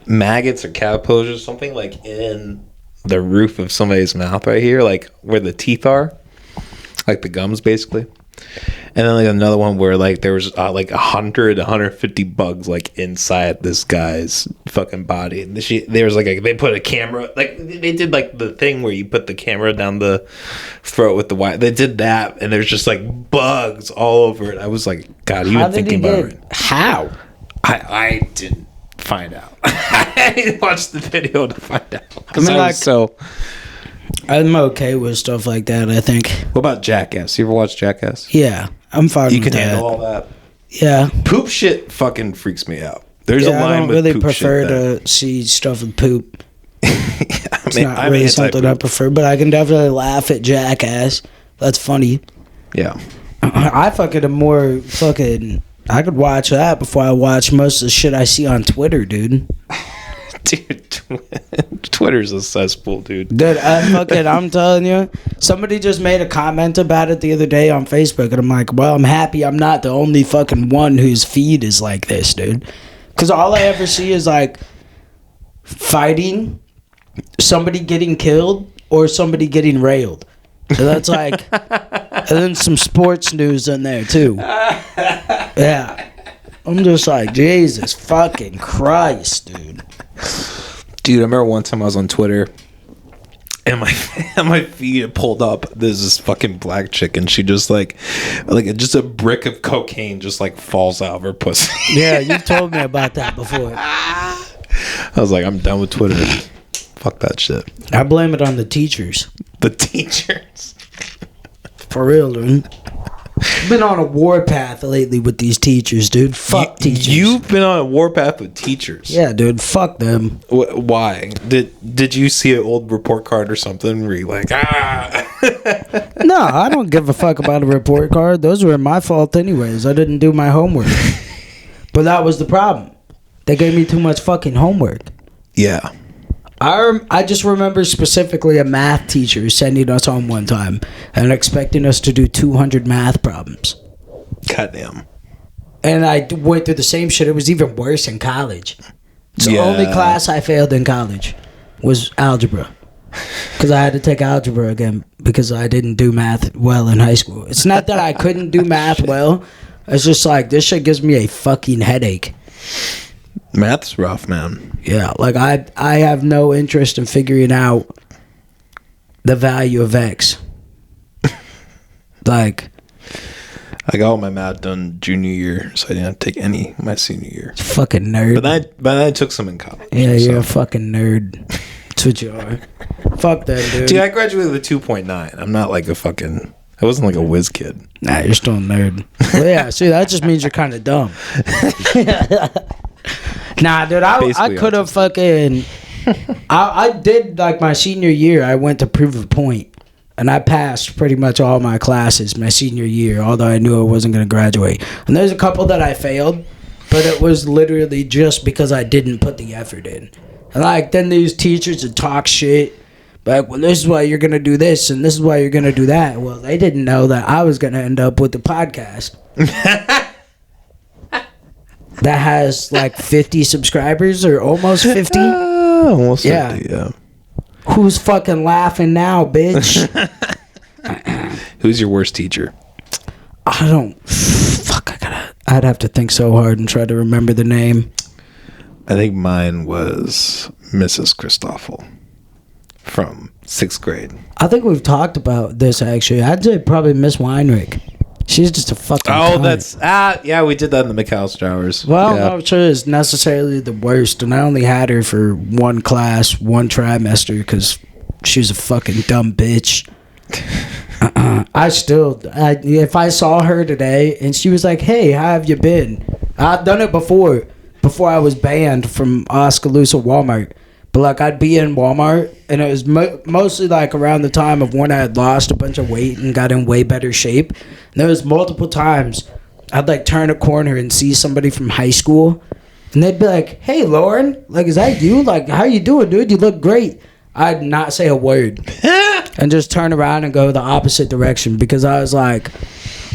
[SPEAKER 2] maggots or caterpillars or something, like, in the roof of somebody's mouth right here. Like, where the teeth are. Like, the gums, basically. And then like another one where like there was like 150 bugs like inside this guy's fucking body. And there was like they put a camera, like they did like the thing where you put the camera down the throat with the wire. They did that, and there's just like bugs all over it. I was like, God, even thinking about it.
[SPEAKER 1] How?
[SPEAKER 2] I didn't find out. I didn't watch the video to find out.
[SPEAKER 1] I mean, like,
[SPEAKER 2] so.
[SPEAKER 1] I'm okay with stuff like that, I think.
[SPEAKER 2] What about Jackass? You ever watch Jackass?
[SPEAKER 1] Yeah, I'm fine
[SPEAKER 2] You
[SPEAKER 1] with
[SPEAKER 2] can
[SPEAKER 1] that.
[SPEAKER 2] handle all that.
[SPEAKER 1] Yeah.
[SPEAKER 2] Poop shit fucking freaks me out. There's a line
[SPEAKER 1] I don't
[SPEAKER 2] with
[SPEAKER 1] really
[SPEAKER 2] poop
[SPEAKER 1] prefer
[SPEAKER 2] shit
[SPEAKER 1] to see stuff with poop.
[SPEAKER 2] I
[SPEAKER 1] It's not really something I prefer, but I can definitely laugh at Jackass. That's funny.
[SPEAKER 2] Yeah.
[SPEAKER 1] I fucking am more fucking... I could watch that before I watch most of the shit I see on Twitter, dude.
[SPEAKER 2] Dude, Twitter's a cesspool, dude.
[SPEAKER 1] Dude, I'm telling you, somebody just made a comment about it the other day on Facebook, and I'm like, well, I'm happy I'm not the only fucking one whose feed is like this, dude. Because all I ever see is, like, fighting, somebody getting killed, or somebody getting railed. So that's like... and then some sports news in there, too. Yeah. I'm just like, Jesus fucking Christ, dude.
[SPEAKER 2] Dude, I remember one time I was on Twitter, and my feed pulled up. There's this fucking black chick, and she just like just a brick of cocaine just like falls out of her pussy.
[SPEAKER 1] Yeah, you've told me about that before.
[SPEAKER 2] I was like, I'm done with Twitter. Fuck that shit.
[SPEAKER 1] I blame it on the teachers.
[SPEAKER 2] The teachers.
[SPEAKER 1] For real, dude. I've been on a warpath lately with these teachers, dude. Fuck teachers.
[SPEAKER 2] You've been on a warpath with teachers?
[SPEAKER 1] Yeah, dude. Fuck them.
[SPEAKER 2] Why? Did you see an old report card or something where you're like,
[SPEAKER 1] No, I don't give a fuck about a report card. Those were my fault anyways. I didn't do my homework. But that was the problem. They gave me too much fucking homework.
[SPEAKER 2] Yeah.
[SPEAKER 1] I just remember specifically a math teacher sending us home one time and expecting us to do 200 math problems.
[SPEAKER 2] Goddamn.
[SPEAKER 1] And I went through the same shit. It was even worse in college. It's the only class I failed in college was algebra. Because I had to take algebra again because I didn't do math well in high school. It's not that I couldn't do math well. It's just like, this shit gives me a fucking headache.
[SPEAKER 2] Math's rough, man.
[SPEAKER 1] Yeah, like I have no interest in figuring out the value of X. Like,
[SPEAKER 2] I got all my math done junior year, so I didn't have to take any my senior year.
[SPEAKER 1] Fucking nerd.
[SPEAKER 2] But then I took some in college.
[SPEAKER 1] Yeah, you're a fucking nerd. That's what you are. Fuck that, dude.
[SPEAKER 2] Dude, I graduated with a 2.9. I'm not like a fucking... I wasn't like a whiz kid.
[SPEAKER 1] Nah, you're still a nerd. Well, yeah, see, that just means you're kind of dumb. Nah, dude, I could have fucking... I did, like, my senior year, I went to prove a point. And I passed pretty much all my classes my senior year, although I knew I wasn't going to graduate. And there's a couple that I failed, but it was literally just because I didn't put the effort in. And, like, then these teachers would talk shit. Like, well, this is why you're going to do this, and this is why you're going to do that. Well, they didn't know that I was going to end up with the podcast. That has, like, 50 subscribers or almost 50.
[SPEAKER 2] Almost 50, yeah.
[SPEAKER 1] Who's fucking laughing now, bitch?
[SPEAKER 2] Who's your worst teacher?
[SPEAKER 1] I don't... Fuck, I'd have to think so hard and try to remember the name.
[SPEAKER 2] I think mine was Mrs. Christoffel from 6th grade.
[SPEAKER 1] I think we've talked about this, actually. I'd say probably Miss Weinrich. She's just a fucking cunt.
[SPEAKER 2] That's... yeah, we did that in the McAllister hours.
[SPEAKER 1] Well,
[SPEAKER 2] yeah.
[SPEAKER 1] I'm not sure it's necessarily the worst, and I only had her for one class, one trimester, because she was a fucking dumb bitch. If I saw her today, and she was like, hey, how have you been? I've done it before I was banned from Oskaloosa Walmart. But, like, I'd be in Walmart, and it was mostly, like, around the time of when I had lost a bunch of weight and got in way better shape. And there was multiple times I'd, like, turn a corner and see somebody from high school, and they'd be like, hey, Lauren, like, is that you? Like, how you doing, dude? You look great. I'd not say a word and just turn around and go the opposite direction because I was, like,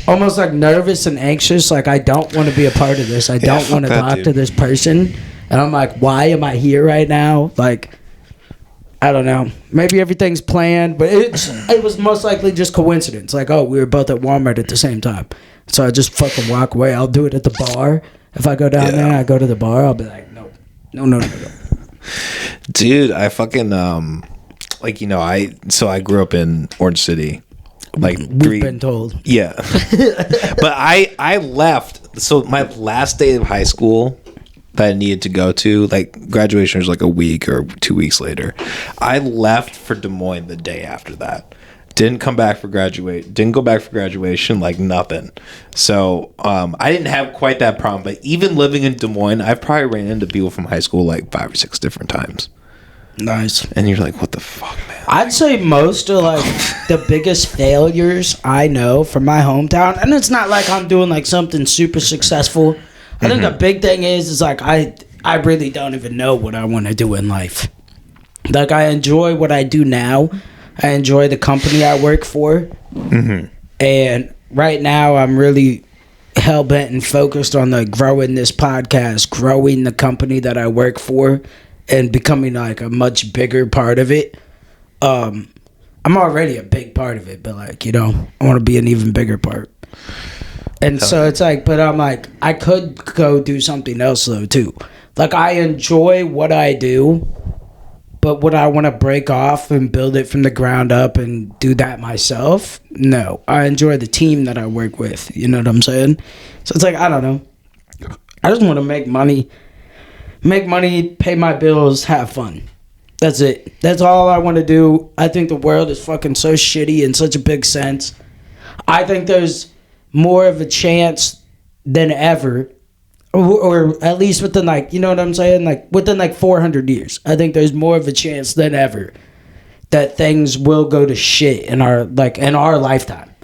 [SPEAKER 1] almost, like, nervous and anxious. Like, I don't want to be a part of this. I don't want to talk to this person. And I'm like, why am I here right now? Like, I don't know. Maybe everything's planned, but it was most likely just coincidence. Like, oh, we were both at Walmart at the same time. So I just fucking walk away. I'll do it at the bar. If I go down there and I go to the bar, I'll be like, no.
[SPEAKER 2] Dude, I fucking, like, you know, I grew up in Orange City. Like,
[SPEAKER 1] we've been told.
[SPEAKER 2] Yeah. But I left. So my last day of high school that I needed to go to, like, graduation was like a week or 2 weeks later. I left for Des Moines the day after that. Didn't go back for graduation, like nothing. So I didn't have quite that problem. But even living in Des Moines, I've probably ran into people from high school like 5 or 6 different times.
[SPEAKER 1] Nice.
[SPEAKER 2] And you're like, what the fuck, man?
[SPEAKER 1] I'd say most of like the biggest failures I know from my hometown, and it's not like I'm doing like something super successful. I think the big thing is like I really don't even know what I want to do in life. Like I enjoy what I do now. I enjoy the company I work for. And right now I'm really hell-bent and focused on like growing this podcast, growing the company that I work for, and becoming like a much bigger part of it. I'm already a big part of it, but like, you know, I want to be an even bigger part. And so it's like, but I'm like, I could go do something else though too. Like I enjoy what I do, but would I want to break off and build it from the ground up and do that myself? No. I enjoy the team that I work with. You know what I'm saying? So it's like, I don't know. I just want to make money, pay my bills, have fun. That's it. That's all I want to do. I think the world is fucking so shitty in such a big sense. I think there's more of a chance than ever, or at least within like, you know what I'm saying? Like within like 400 years, I think there's more of a chance than ever that things will go to shit in our lifetime.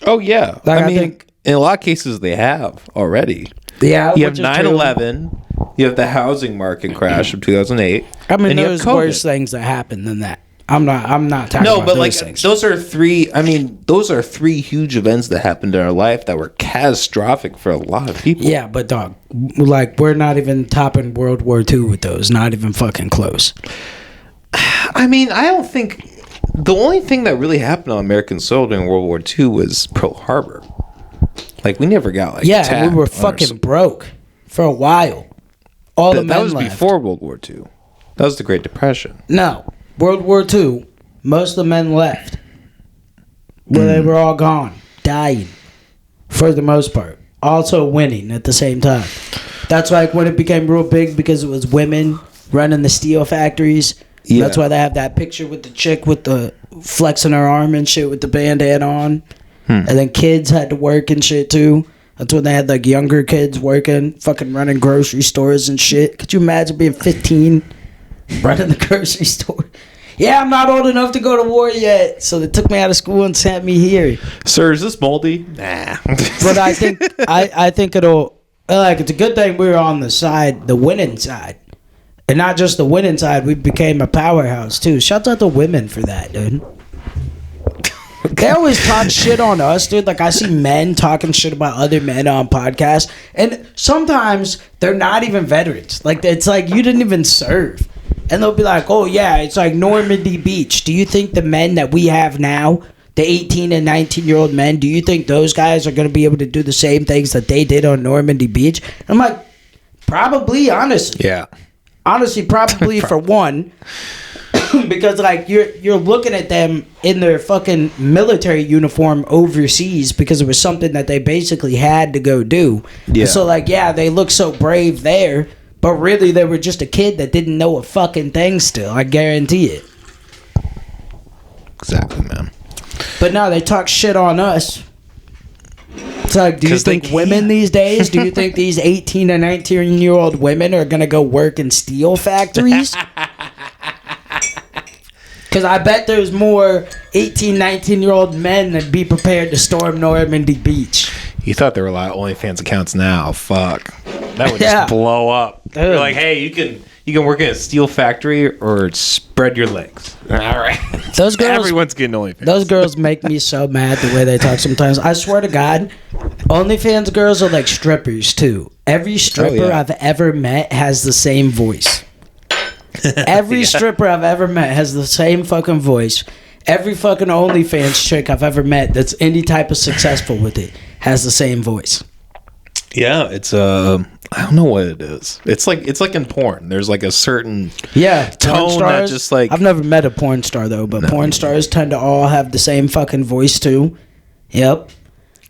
[SPEAKER 2] Oh yeah.
[SPEAKER 1] Like,
[SPEAKER 2] I think in a lot of cases they have already.
[SPEAKER 1] Yeah.
[SPEAKER 2] You have 9/11. You have the housing market crash of 2008.
[SPEAKER 1] I mean, there's worse things that happen than that. I'm not talking about
[SPEAKER 2] but
[SPEAKER 1] those
[SPEAKER 2] like
[SPEAKER 1] things.
[SPEAKER 2] those are three huge events that happened in our life that were catastrophic for a lot of people.
[SPEAKER 1] Yeah, but dog, like we're not even topping World War II with those. Not even fucking close.
[SPEAKER 2] I mean, I don't think the only thing that really happened on American soil during World War II was Pearl Harbor. Like we never got like
[SPEAKER 1] we were fucking broke for a while. All the men
[SPEAKER 2] that was
[SPEAKER 1] left.
[SPEAKER 2] before World War II. That was the Great Depression.
[SPEAKER 1] No. World War II, most of the men left. Well, they were all gone, dying, for the most part. Also winning at the same time. That's like when it became real big because it was women running the steel factories. Yeah. That's why they have that picture with the chick with the flexing her arm and shit with the band-aid on. And then kids had to work and shit too. That's when they had like younger kids working, fucking running grocery stores and shit. Could you imagine being 15, running the grocery store? Yeah, I'm not old enough to go to war yet, so they took me out of school and sent me here.
[SPEAKER 2] Sir, is this moldy? Nah.
[SPEAKER 1] But I think I think it'll like it's a good thing we were on the winning side, and not just the winning side. We became a powerhouse too. Shout out to women for that, dude. They always talk shit on us, dude. Like I see men talking shit about other men on podcasts, and sometimes they're not even veterans. Like it's like you didn't even serve. And they'll be like, oh, yeah, it's like Normandy Beach. Do you think the men that we have now, the 18 and 19-year-old men, do you think those guys are going to be able to do the same things that they did on Normandy Beach? And I'm like, probably, honestly.
[SPEAKER 2] Yeah.
[SPEAKER 1] Honestly, probably for one. Because, like, you're looking at them in their fucking military uniform overseas because it was something that they basically had to go do. Yeah. And so, like, yeah, they look so brave there. But really, they were just a kid that didn't know a fucking thing still. I guarantee it.
[SPEAKER 2] Exactly, man.
[SPEAKER 1] But no, they talk shit on us. It's like, do you think women these days, do you think these 18 and 19-year-old women are going to go work in steel factories? Because I bet there's more 18, 19-year-old men that be prepared to storm Normandy Beach.
[SPEAKER 2] You thought there were a lot of OnlyFans accounts now. Fuck. That would just blow up. You're like, hey, you can work in a steel factory or spread your legs. All right.
[SPEAKER 1] Those girls,
[SPEAKER 2] everyone's getting OnlyFans.
[SPEAKER 1] Those girls make me so mad the way they talk sometimes. I swear to God, OnlyFans girls are like strippers too. Every stripper I've ever met has the same voice. Every stripper I've ever met has the same fucking voice. Every fucking OnlyFans chick I've ever met that's any type of successful with it has the same voice.
[SPEAKER 2] Yeah, it's I don't know what it is. It's like in porn. There's like a certain tone
[SPEAKER 1] stars,
[SPEAKER 2] that just like
[SPEAKER 1] I've never met a porn star though, but porn stars tend to all have the same fucking voice too. Yep.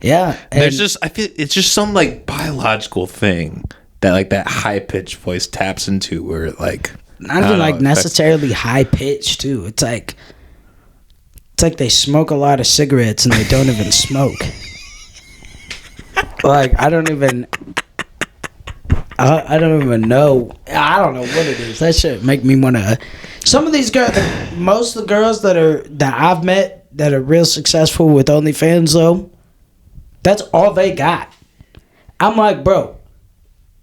[SPEAKER 1] Yeah.
[SPEAKER 2] There's just I feel it's just some like biological thing that like that high pitched voice taps into where it like
[SPEAKER 1] not even like necessarily high pitched too. It's like they smoke a lot of cigarettes and they don't even smoke. Like I don't even I don't even know. I don't know what it is. That shit make me want to. Some of these girls, most of the girls that I've met that are real successful with OnlyFans though, that's all they got. I'm like, bro,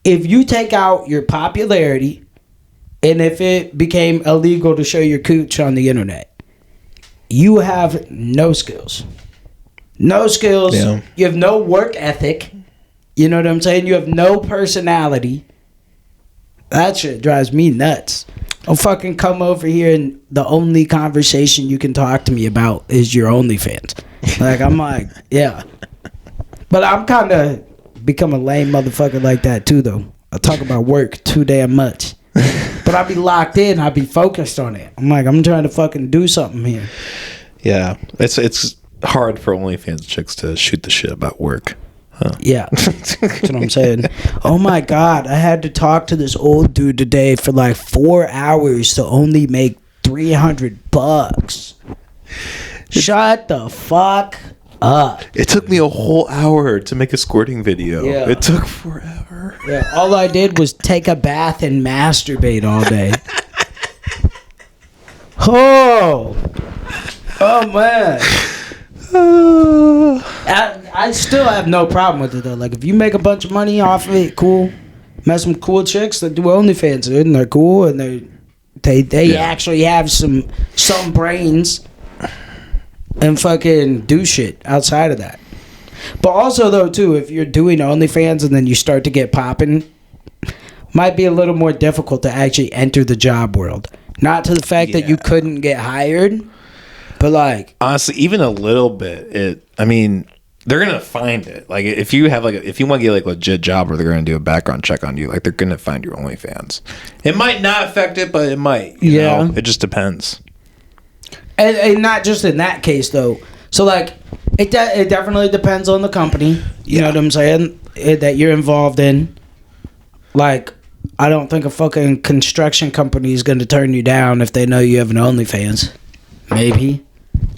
[SPEAKER 1] if you take out your popularity and if it became illegal to show your cooch on the internet, you have no skills. No skills. Yeah. You have no work ethic. You know what I'm saying? You have no personality. That shit drives me nuts. Don't fucking come over here and the only conversation you can talk to me about is your OnlyFans. Like, I'm like, yeah. But I'm kind of become a lame motherfucker like that too, though. I talk about work too damn much. But I be locked in. I be focused on it. I'm like, I'm trying to fucking do something here.
[SPEAKER 2] Yeah. It's hard for OnlyFans chicks to shoot the shit about work. Huh.
[SPEAKER 1] Yeah, that's what I'm saying. Oh my God, I had to talk to this old dude today for like 4 hours to only make $300. Shut the fuck up.
[SPEAKER 2] It took me a whole hour to make a squirting video.
[SPEAKER 1] Yeah.
[SPEAKER 2] It took forever.
[SPEAKER 1] Yeah, all I did was take a bath and masturbate all day. Oh man. I still have no problem with it though. Like, if you make a bunch of money off of it, cool. Met some cool chicks that do OnlyFans, dude, and they're cool, and they actually have some brains and fucking do shit outside of that. But also though too, if you're doing OnlyFans and then you start to get popping, might be a little more difficult to actually enter the job world. Not to the fact that you couldn't get hired. But like,
[SPEAKER 2] honestly, even a little bit, I mean, they're gonna find it. Like, if you have if you want to get like a legit job where they're gonna do a background check on you, like they're gonna find your OnlyFans. It might not affect it, but it might. You know? It just depends.
[SPEAKER 1] And not just in that case though. So like, it definitely depends on the company. You know what I'm saying? That you're involved in. Like, I don't think a fucking construction company is gonna turn you down if they know you have an OnlyFans. Maybe.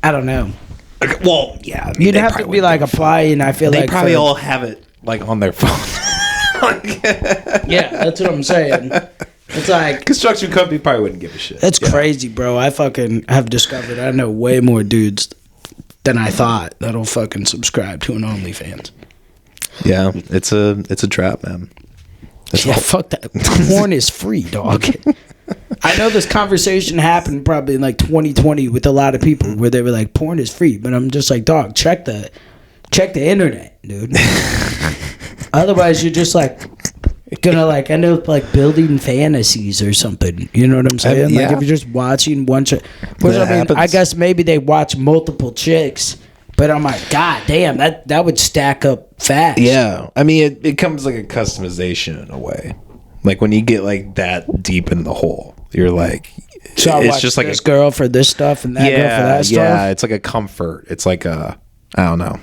[SPEAKER 1] I don't know.
[SPEAKER 2] Well, yeah. I mean,
[SPEAKER 1] you'd have to be like applying. I feel like
[SPEAKER 2] they probably all have it like on their phone.
[SPEAKER 1] Yeah, that's what I'm saying. It's like
[SPEAKER 2] construction company probably wouldn't give a shit.
[SPEAKER 1] That's crazy, bro. I fucking have discovered I know way more dudes than I thought that'll fucking subscribe to an OnlyFans.
[SPEAKER 2] Yeah, it's a trap, man.
[SPEAKER 1] Fuck that. Porn is free, dog. I know this conversation happened probably in like 2020 with a lot of people where they were like, porn is free, but I'm just like, dog, check the internet, dude. Otherwise you're just like gonna like end up like building fantasies or something. You know what I'm saying? Like, if you're just watching one chick, which I mean, I guess maybe they watch multiple chicks, but I'm like, God damn, that would stack up fast.
[SPEAKER 2] Yeah, I mean, it comes like a customization in a way. Like, when you get like that deep in the hole, you're like,
[SPEAKER 1] so it's just like this girl for this stuff and that girl for that stuff.
[SPEAKER 2] Yeah, it's like a comfort. It's like I don't know.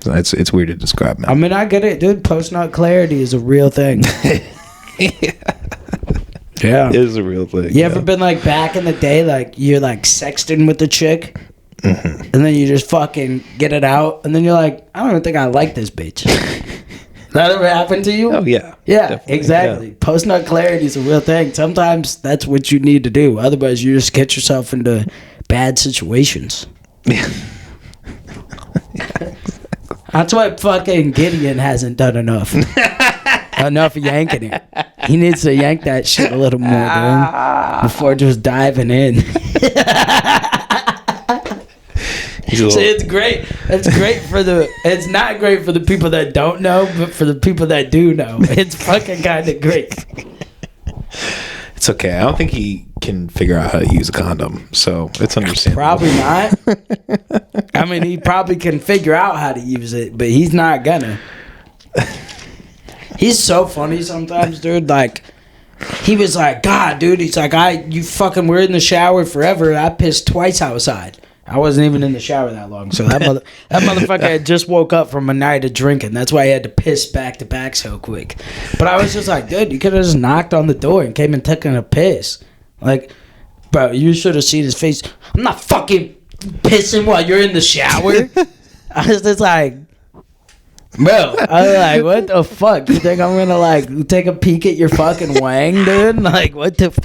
[SPEAKER 2] It's weird to describe, man.
[SPEAKER 1] I mean, I get it, dude. Post-nut clarity is a real thing. Yeah,
[SPEAKER 2] it is a real thing.
[SPEAKER 1] You ever been like back in the day, like you're like sexting with the chick, and then you just fucking get it out, and then you're like, I don't even think I like this bitch. That ever happened to you?
[SPEAKER 2] Oh yeah,
[SPEAKER 1] exactly. Yeah. Post-nut clarity is a real thing. Sometimes that's what you need to do. Otherwise, you just get yourself into bad situations. Yeah. That's why fucking Gideon hasn't done enough yanking it. He needs to yank that shit a little more, dude, before just diving in. So it's great. It's great for it's not great for the people that don't know, but for the people that do know, it's fucking kind of great.
[SPEAKER 2] It's okay. I don't think he can figure out how to use a condom, so it's understandable.
[SPEAKER 1] Probably not. I mean, he probably can figure out how to use it, but he's not gonna. He's so funny sometimes, dude. Like, he was like, God, dude. He's like, you fucking were in the shower forever. I pissed twice outside. I wasn't even in the shower that long, so that motherfucker had just woke up from a night of drinking. That's why he had to piss back to back so quick. But I was just like, dude, you could have just knocked on the door and came and taken a piss. Like, bro, you should have seen his face. I'm not fucking pissing while you're in the shower. I was just like, Bro, I'm like, what the fuck? You think I'm gonna like take a peek at your fucking wang, dude? Like, what the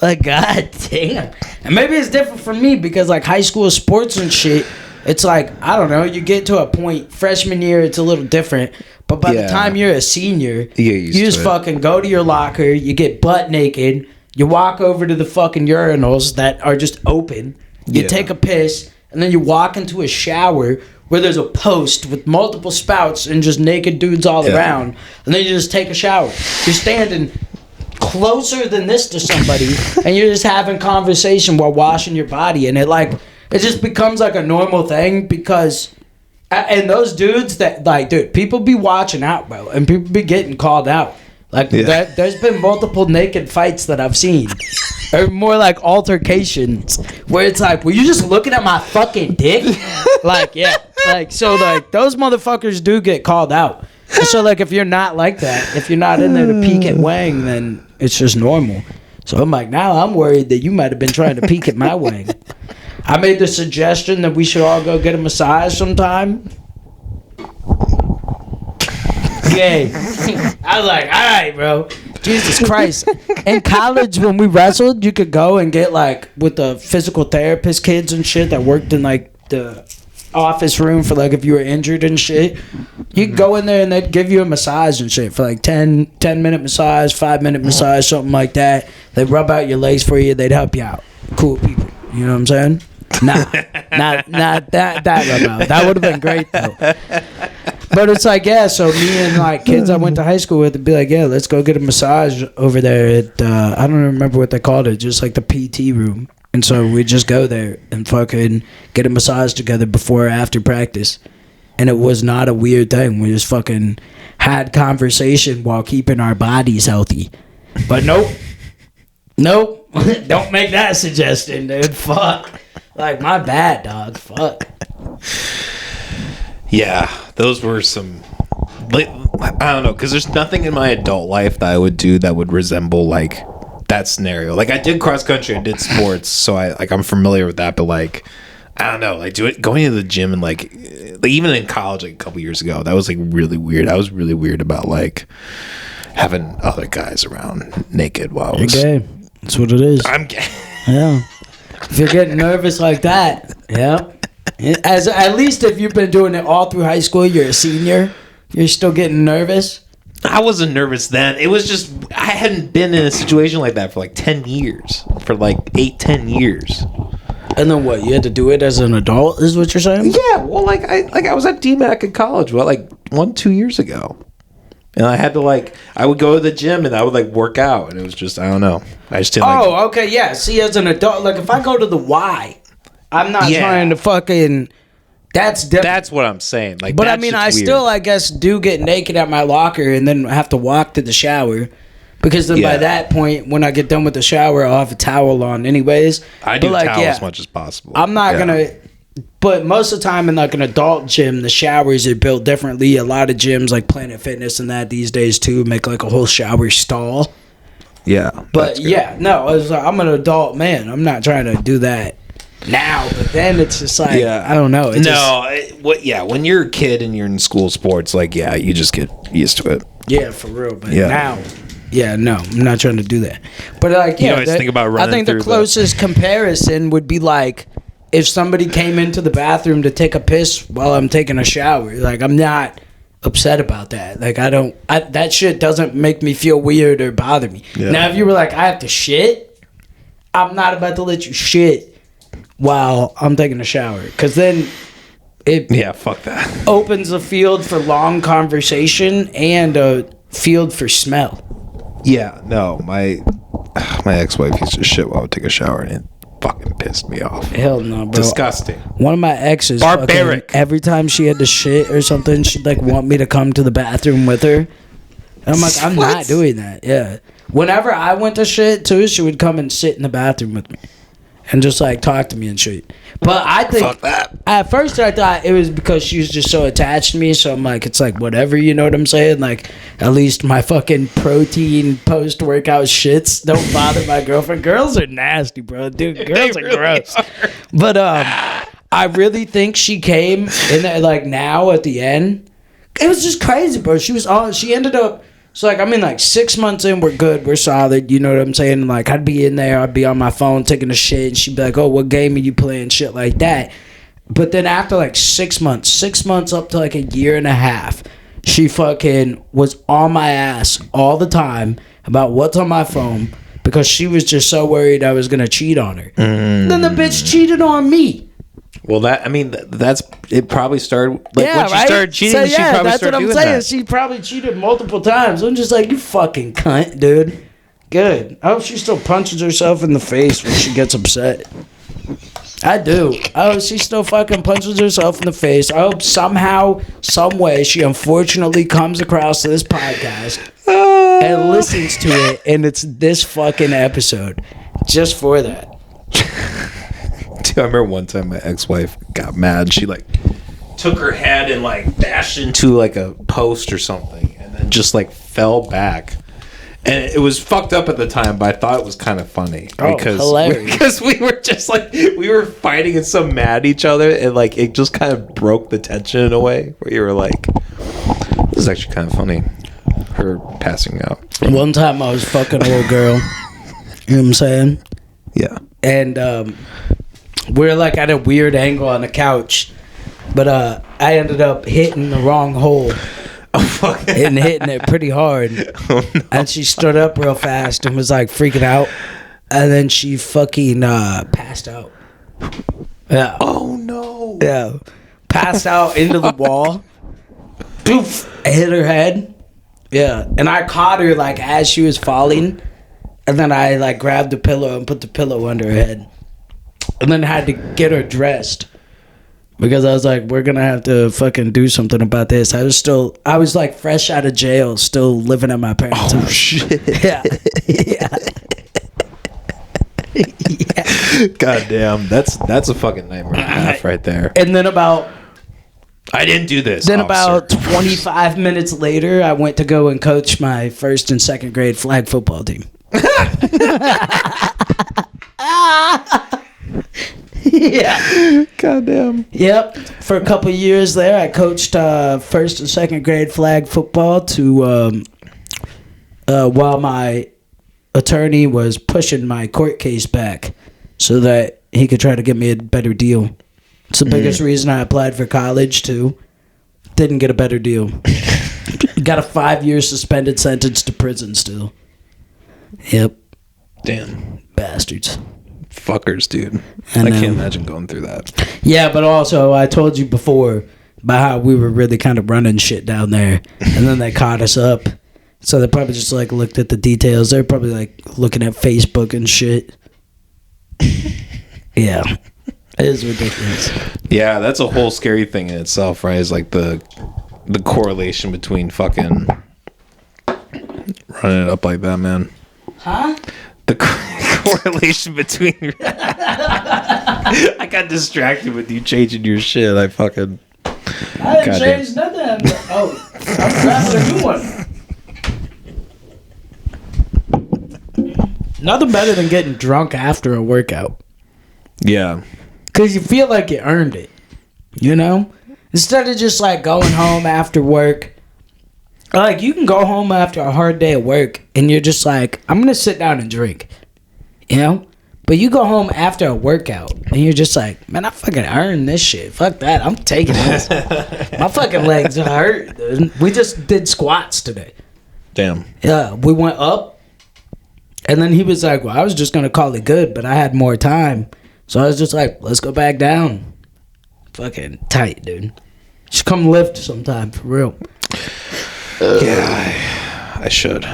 [SPEAKER 1] like, god damn. And maybe it's different for me because like high school sports and shit, it's like, I don't know, you get to a point, freshman year it's a little different, but by the time you're a senior, you just fucking go to your locker, you get butt naked, you walk over to the fucking urinals that are just open, you take a piss, and then you walk into a shower where there's a post with multiple spouts and just naked dudes all around, and then you just take a shower. You're standing closer than this to somebody, and you're just having conversation while washing your body, and it just becomes like a normal thing because, and those dudes that like, dude, people be watching out, bro, and people be getting called out. Like, there's been multiple naked fights that I've seen. Or more like altercations. Where it's like, were you just looking at my fucking dick? Like, yeah. Like, so, like, those motherfuckers do get called out. And so, like, if you're not like that, if you're not in there to peek at wang, then it's just normal. So I'm like, now I'm worried that you might have been trying to peek at my wang. I made the suggestion that we should all go get a massage sometime. Yay. I was like, all right, bro. Jesus Christ. In college, when we wrestled, you could go and get, like, with the physical therapist kids and shit that worked in, like, the office room for, like, if you were injured and shit. You could go in there and they'd give you a massage and shit for, like, 10-minute massage, 5-minute massage, something like that. They'd rub out your legs for you. They'd help you out. Cool people. You know what I'm saying? Not that rub out. That would have been great, though. But it's like, yeah, so me and like kids I went to high school with would be like, yeah, let's go get a massage over there at, I don't remember what they called it, just like the PT room. And so we just go there and fucking get a massage together before or after practice. And it was not a weird thing. We just fucking had conversation while keeping our bodies healthy. But nope. Don't make that suggestion, dude. Fuck. Like, my bad, dog. Fuck.
[SPEAKER 2] Yeah, those were some, like, I don't know, because there's nothing in my adult life that I would do that would resemble, like, that scenario. Like, I did cross country, I did sports, so I'm familiar with that, but, like, I don't know, like, going to the gym and, like, even in college, like, a couple years ago, that was, like, really weird. I was really weird about, like, having other guys around naked while I was...
[SPEAKER 1] You're gay. That's what it is.
[SPEAKER 2] I'm gay.
[SPEAKER 1] Yeah. If you're getting nervous like that, yeah. At least if you've been doing it all through high school, you're a senior, you're still getting nervous.
[SPEAKER 2] I wasn't nervous then. It was just, I hadn't been in a situation like that for like 10 years. For like 8-10 years.
[SPEAKER 1] And then what, you had to do it as an adult, is what you're saying?
[SPEAKER 2] Yeah, well, I was at DMAC in college, like 1-2 years ago. And I had to, like, I would go to the gym and I would, like, work out. And it was just, I don't know. I just didn't
[SPEAKER 1] okay, yeah. See, as an adult, like, if I go to the Y, I'm not trying to fucking... That's different.
[SPEAKER 2] That's what I'm saying. Like,
[SPEAKER 1] but I mean, I still, I guess, do get naked at my locker and then have to walk to the shower. Because then by that point, when I get done with the shower, I'll have a towel on anyways.
[SPEAKER 2] I do towel as much as possible.
[SPEAKER 1] I'm not going to... But most of the time in like an adult gym, the showers are built differently. A lot of gyms like Planet Fitness and that these days too make like a whole shower stall.
[SPEAKER 2] Yeah.
[SPEAKER 1] But yeah, no, I'm an adult man. I'm not trying to do that now. But then it's just like, I don't know.
[SPEAKER 2] When you're a kid and you're in school sports, like, you just get used to it.
[SPEAKER 1] Yeah, for real. But now... Yeah, no, I'm not trying to do that. But like,
[SPEAKER 2] I think about running.
[SPEAKER 1] I think the closest comparison would be like if somebody came into the bathroom to take a piss while I'm taking a shower. Like, I'm not upset about that. Like, that shit doesn't make me feel weird or bother me. Yeah. Now, if you were like, I have to shit, I'm not about to let you shit while I'm taking a shower, because then
[SPEAKER 2] fuck that.
[SPEAKER 1] Opens a field for long conversation and a field for smell.
[SPEAKER 2] Yeah, no, my ex-wife used to shit while I would take a shower, and it fucking pissed me off.
[SPEAKER 1] Hell no, bro.
[SPEAKER 2] Disgusting.
[SPEAKER 1] One of my exes,
[SPEAKER 2] barbaric.
[SPEAKER 1] Every time she had to shit or something, she'd like want me to come to the bathroom with her. And I'm like, I'm not doing that. Yeah. Whenever I went to shit too, she would come and sit in the bathroom with me and just like talk to me and shit. But I think
[SPEAKER 2] fuck that.
[SPEAKER 1] At first I thought it was because she was just so attached to me, so I'm like, it's like whatever, you know what I'm saying? Like, at least my fucking protein post-workout shits don't bother my girlfriend. Girls are nasty, bro. Dude, girls are gross. But I really think she came in there like now at the end, It was just crazy, bro. She ended up, so like, I mean, like 6 months in, we're good, we're solid, you know what I'm saying? Like, I'd be in there, I'd be on my phone taking a shit, and she'd be like, oh, what game are you playing? Shit like that. But then after like 6 months up to like a year and a half, she fucking was on my ass all the time about what's on my phone because she was just so worried I was gonna cheat on her. Then the bitch cheated on me.
[SPEAKER 2] Well, that's it. Probably started like when she started cheating.
[SPEAKER 1] So,
[SPEAKER 2] she probably
[SPEAKER 1] that's
[SPEAKER 2] started
[SPEAKER 1] what I'm
[SPEAKER 2] doing
[SPEAKER 1] saying.
[SPEAKER 2] that.
[SPEAKER 1] She probably cheated multiple times. I'm just like, you fucking cunt, dude. Good. I hope she still punches herself in the face when she gets upset. I do. I hope she still fucking punches herself in the face. I hope somehow, some way, she unfortunately comes across this podcast and listens to it, and it's this fucking episode just for that.
[SPEAKER 2] I remember one time my ex-wife got mad. She like took her head and like bashed into like a post or something, and then just like fell back. And it was fucked up at the time, but I thought it was kind of funny because we were just like we were fighting and so mad at each other, and like it just kind of broke the tension in a way where you were like, "This is actually kind of funny." Her passing out.
[SPEAKER 1] One time I was fucking a little girl. You know what I'm saying?
[SPEAKER 2] Yeah.
[SPEAKER 1] And we're like at a weird angle on the couch, but I ended up hitting the wrong hole and hitting it pretty hard. Oh, no. And she stood up real fast and was like freaking out, and then she fucking passed out. Yeah.
[SPEAKER 2] Oh no.
[SPEAKER 1] Yeah. Passed out into the wall. Poof. Hit her head. Yeah. And I caught her like as she was falling, and then I like grabbed the pillow and put the pillow under her head. And then had to get her dressed because I was like, we're going to have to fucking do something about this. I was like fresh out of jail, still living at my parents' house.
[SPEAKER 2] Shit.
[SPEAKER 1] Yeah. Yeah. Yeah.
[SPEAKER 2] God damn. That's a fucking nightmare laugh right there.
[SPEAKER 1] And then
[SPEAKER 2] I didn't do this.
[SPEAKER 1] Then about 25 minutes later, I went to go and coach my first and second grade flag football team. Yeah.
[SPEAKER 2] Goddamn.
[SPEAKER 1] Yep. For a couple of years there, I coached first and second grade flag football to while my attorney was pushing my court case back so that he could try to get me a better deal. It's the biggest reason I applied for college too. Didn't get a better deal. Got a 5-year suspended sentence to prison still. Yep.
[SPEAKER 2] Damn.
[SPEAKER 1] Bastards.
[SPEAKER 2] Fuckers, dude. I can't imagine going through that.
[SPEAKER 1] Yeah, but also I told you before about how we were really kind of running shit down there, and then they caught us up. So they probably just like looked at the details. They're probably like looking at Facebook and shit. Yeah, it is ridiculous.
[SPEAKER 2] Yeah, that's a whole scary thing in itself, right? Is like the correlation between fucking running it up like that, man.
[SPEAKER 1] Huh?
[SPEAKER 2] The correlation between I got distracted with you changing your shit. I didn't
[SPEAKER 1] change nothing. Oh, I'm grabbing a new one. Nothing better than getting drunk after a workout.
[SPEAKER 2] Yeah.
[SPEAKER 1] Because you feel like you earned it. You know? Instead of just like going home after work. Like, you can go home after a hard day at work and you're just like, I'm going to sit down and drink. You know? But you go home after a workout and you're just like, man, I fucking earned this shit. Fuck that. I'm taking this. My fucking legs hurt, dude. We just did squats today.
[SPEAKER 2] Damn.
[SPEAKER 1] Yeah, we went up. And then he was like, well, I was just going to call it good, but I had more time. So I was just like, let's go back down. Fucking tight, dude. You should come lift sometime, for real.
[SPEAKER 2] Yeah, I should.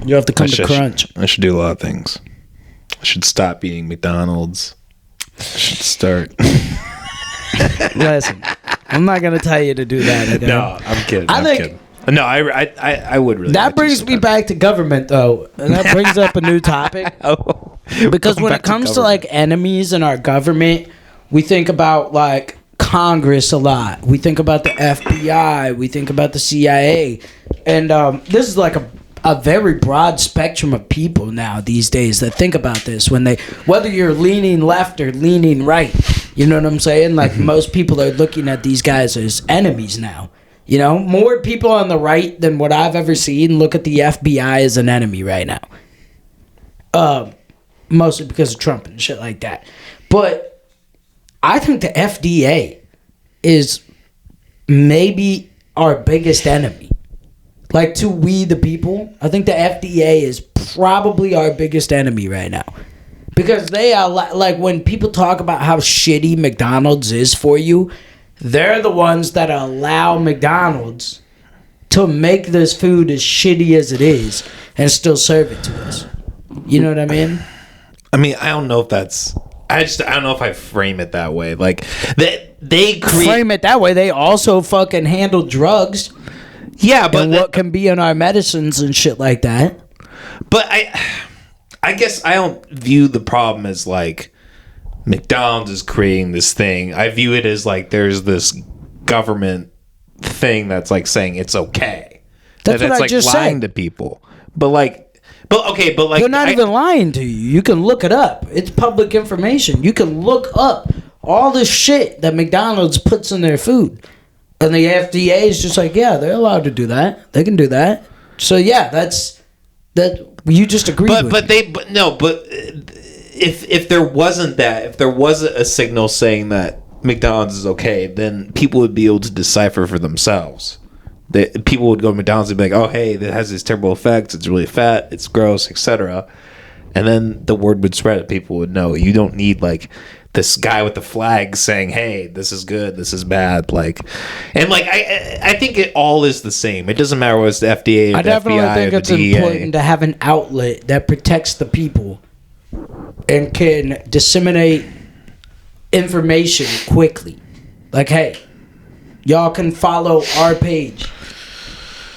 [SPEAKER 1] You have to come to Crunch.
[SPEAKER 2] I should do a lot of things. I should stop eating McDonald's. I should start.
[SPEAKER 1] Listen, I'm not going to tell you to do that. Okay?
[SPEAKER 2] No, I'm kidding.
[SPEAKER 1] I'm kidding.
[SPEAKER 2] No, I would really.
[SPEAKER 1] That brings me back to government, though. And that brings up a new topic.
[SPEAKER 2] Oh.
[SPEAKER 1] Because when it comes to like enemies in our government, we think about like Congress a lot. We think about the FBI. We think about the CIA. And this is like a very broad spectrum of people now these days that think about this when they, whether you're leaning left or leaning right, you know what I'm saying? Like most people are looking at these guys as enemies now. You know, more people on the right than what I've ever seen look at the FBI as an enemy right now. Mostly because of Trump and shit like that. But I think the FDA is maybe our biggest enemy. Like, to we the people, I think the FDA is probably our biggest enemy right now. Because they are, like, when people talk about how shitty McDonald's is for you, they're the ones that allow McDonald's to make this food as shitty as it is and still serve it to us. You know what I mean?
[SPEAKER 2] I mean, I don't know if that's... I don't know if I frame it that way. Like, they
[SPEAKER 1] frame it that way. They also fucking handle drugs.
[SPEAKER 2] Yeah, but...
[SPEAKER 1] And what can be in our medicines and shit like that.
[SPEAKER 2] But I guess I don't view the problem as, like, McDonald's is creating this thing. I view it as, like, there's this government thing that's, like, saying it's okay.
[SPEAKER 1] That's what I
[SPEAKER 2] like,
[SPEAKER 1] just
[SPEAKER 2] lying
[SPEAKER 1] said.
[SPEAKER 2] to people. But, like... But
[SPEAKER 1] they're not even lying to you. You can look it up. It's public information. You can look up all the shit that McDonald's puts in their food. And the FDA is just like, yeah, they're allowed to do that. They can do that. So yeah, that you just agree with.
[SPEAKER 2] But if there wasn't that, if there wasn't a signal saying that McDonald's is okay, then people would be able to decipher for themselves. People would go to McDonald's and be like, oh, hey, that has these terrible effects. It's really fat. It's gross, etc. And then the word would spread. People would know. You don't need, like, this guy with the flag saying, hey, this is good, this is bad. Like, and, like, I think it all is the same. It doesn't matter whether it's the FDA or the FBI
[SPEAKER 1] think
[SPEAKER 2] or
[SPEAKER 1] it's
[SPEAKER 2] the DEA.
[SPEAKER 1] important to have an outlet that protects the people and can disseminate information quickly. Like, hey, y'all can follow our page.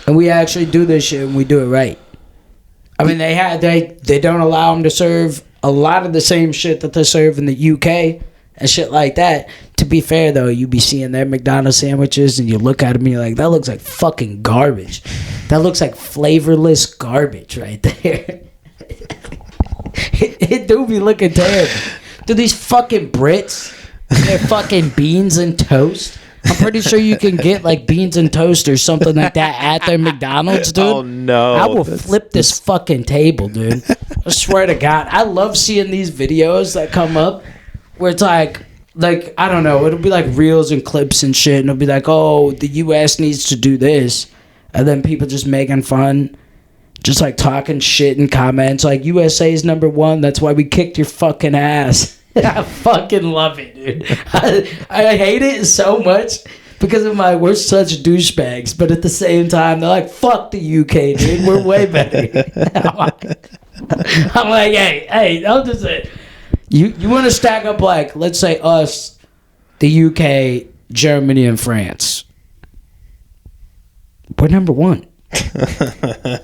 [SPEAKER 1] And we actually do this shit and we do it right. I mean, they don't allow them to serve a lot of the same shit that they serve in the UK and shit like that. To be fair, though, you be seeing their McDonald's sandwiches and you look at them and you're like, that looks like fucking garbage. That looks like flavorless garbage right there. It do be looking terrible. Do these fucking Brits, their fucking beans and toast? I'm pretty sure you can get, like, beans and toast or something like that at their McDonald's, dude.
[SPEAKER 2] Oh, no.
[SPEAKER 1] I will flip this fucking table, dude. I swear to God. I love seeing these videos that come up where it's like, I don't know. It'll be like reels and clips and shit. And it'll be like, oh, the U.S. needs to do this. And then people just making fun. Just, like, talking shit in comments. Like, USA's #1. That's why we kicked your fucking ass. I fucking love it, dude. I hate it so much because I'm like, we're such douchebags, but at the same time, they're like, fuck the UK, dude. We're way better. I'm like, hey, don't just say you want to stack up, like, let's say us, the UK, Germany, and France. We're #1.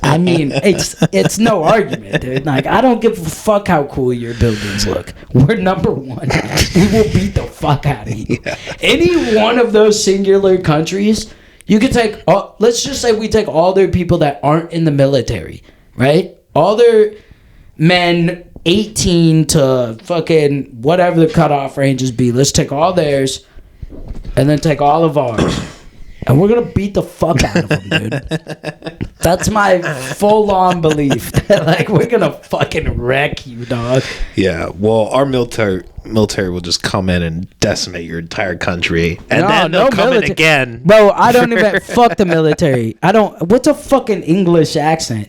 [SPEAKER 1] I mean, it's no argument, dude. Like, I don't give a fuck how cool your buildings look. We're #1. We will beat the fuck out of you. Yeah. Any one of those singular countries, you could take. Let's just say we take all their people that aren't in the military, right? All their men 18 to fucking whatever the cutoff ranges be. Let's take all theirs, and then take all of ours. And we're going to beat the fuck out of them, dude. That's my full-on belief. Like, we're going to fucking wreck you, dog.
[SPEAKER 2] Yeah, well, our military will just come in and decimate your entire country. And then they'll come in again.
[SPEAKER 1] Bro, I don't even... Fuck the military. What's a fucking English accent?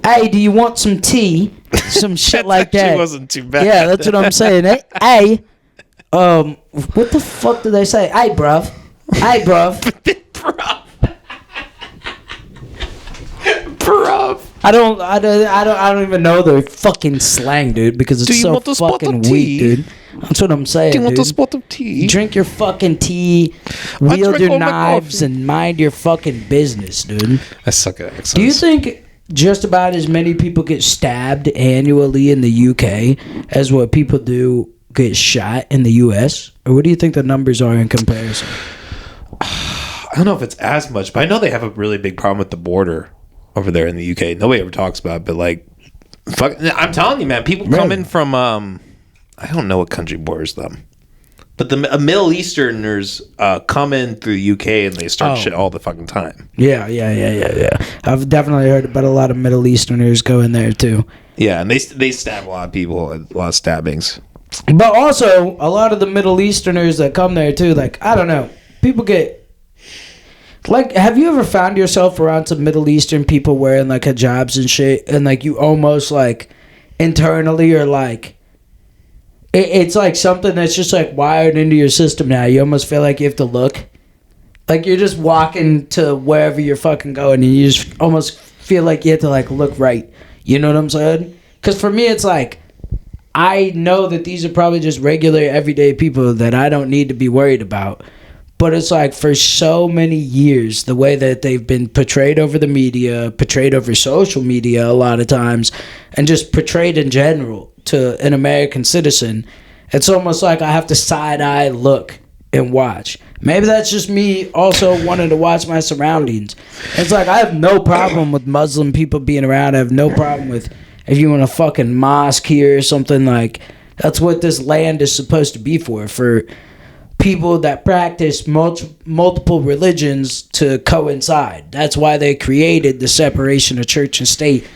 [SPEAKER 1] Hey, do you want some tea? Some shit like that.
[SPEAKER 2] That wasn't too bad.
[SPEAKER 1] Yeah, that's what I'm saying. Hey, what the fuck do they say? Hey, bruv. Hey, bruv.
[SPEAKER 2] Bruv.
[SPEAKER 1] I don't even know the fucking slang, dude, because it's so fucking weak, dude. That's what I'm saying,
[SPEAKER 2] Do you want
[SPEAKER 1] dude.
[SPEAKER 2] a spot of tea?
[SPEAKER 1] Drink your fucking tea, wield your knives, and mind your fucking business, dude.
[SPEAKER 2] I suck at accents.
[SPEAKER 1] Do you think just about as many people get stabbed annually in the UK as what people do get shot in the US? Or what do you think the numbers are in comparison?
[SPEAKER 2] I don't know if it's as much, but I know they have a really big problem with the border over there in the UK. Nobody ever talks about it, but, like, fuck, I'm telling you, man, people come in from, I don't know what country borders them. But the Middle Easterners come in through the UK and they start shit all the fucking time.
[SPEAKER 1] Yeah. I've definitely heard about a lot of Middle Easterners go in there too.
[SPEAKER 2] Yeah, and they stab a lot of people, a lot of stabbings.
[SPEAKER 1] But also, a lot of the Middle Easterners that come there too, like, I don't know, people get... Like, have you ever found yourself around some Middle Eastern people wearing, like, hijabs and shit, and, like, you almost, like, internally are, like... It's like something that's just like wired into your system now. You almost feel like you have to look. Like you're just walking to wherever you're fucking going and you just almost feel like you have to like look right. You know what I'm saying? Because for me it's like, I know that these are probably just regular everyday people that I don't need to be worried about. But it's like for so many years, the way that they've been portrayed over the media, portrayed over social media a lot of times, and just portrayed in general to an American citizen, it's almost like I have to side-eye look and watch. Maybe that's just me also wanting to watch my surroundings. It's like I have no problem with Muslim people being around. I have no problem with if you want a fucking mosque here or something. Like, that's what this land is supposed to be for people that practice multiple religions to coincide. That's why they created the separation of church and state.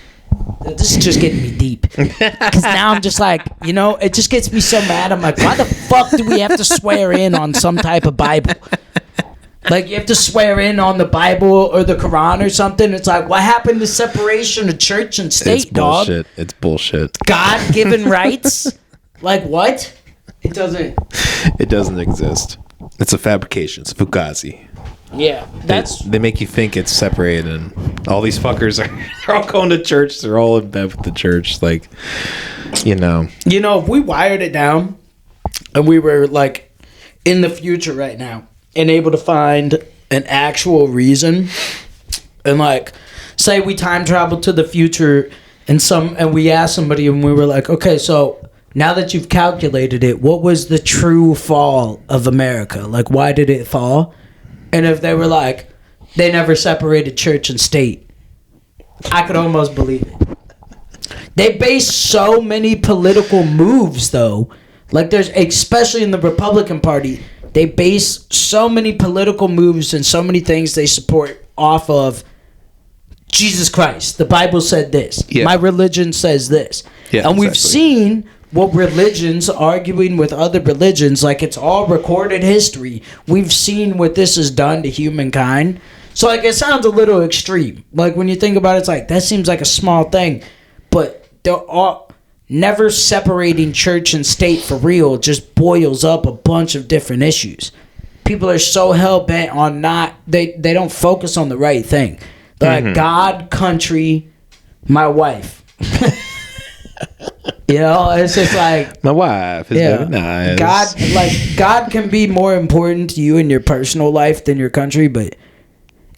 [SPEAKER 1] This is just getting me deep. Because now I'm just like, you know, it just gets me so mad. I'm like, why the fuck do we have to swear in on some type of Bible? Like, you have to swear in on the Bible or the Quran or something. It's like, what happened to separation of church and state, dog?
[SPEAKER 2] It's bullshit.
[SPEAKER 1] God-given rights? Like, what? It doesn't
[SPEAKER 2] exist. It's a fabrication. It's a fugazi.
[SPEAKER 1] Yeah,
[SPEAKER 2] they make you think it's separated, and all these fuckers they're all going to church. They're all in bed with the church, like, you know.
[SPEAKER 1] You know, if we wired it down, and we were like in the future right now, and able to find an actual reason, and like, say we time travel to the future, and we asked somebody, and we were like, okay, so now that you've calculated it, what was the true fall of America? Like, why did it fall? And if they were like, they never separated church and state, I could almost believe it. They base so many political moves, though. Like, there's, especially in the Republican Party, they base so many political moves and so many things they support off of Jesus Christ. The Bible said this. Yeah. My religion says this. Yeah, and we've seen what religions arguing with other religions, like it's all recorded history. We've seen what this has done to humankind. So like it sounds a little extreme. Like when you think about it, it's like that seems like a small thing, but they're all never separating church and state for real just boils up a bunch of different issues. People are so hell bent on not they don't focus on the right thing. They're like God, country, my wife. You know, it's just like
[SPEAKER 2] my wife is very nice.
[SPEAKER 1] God can be more important to you in your personal life than your country, but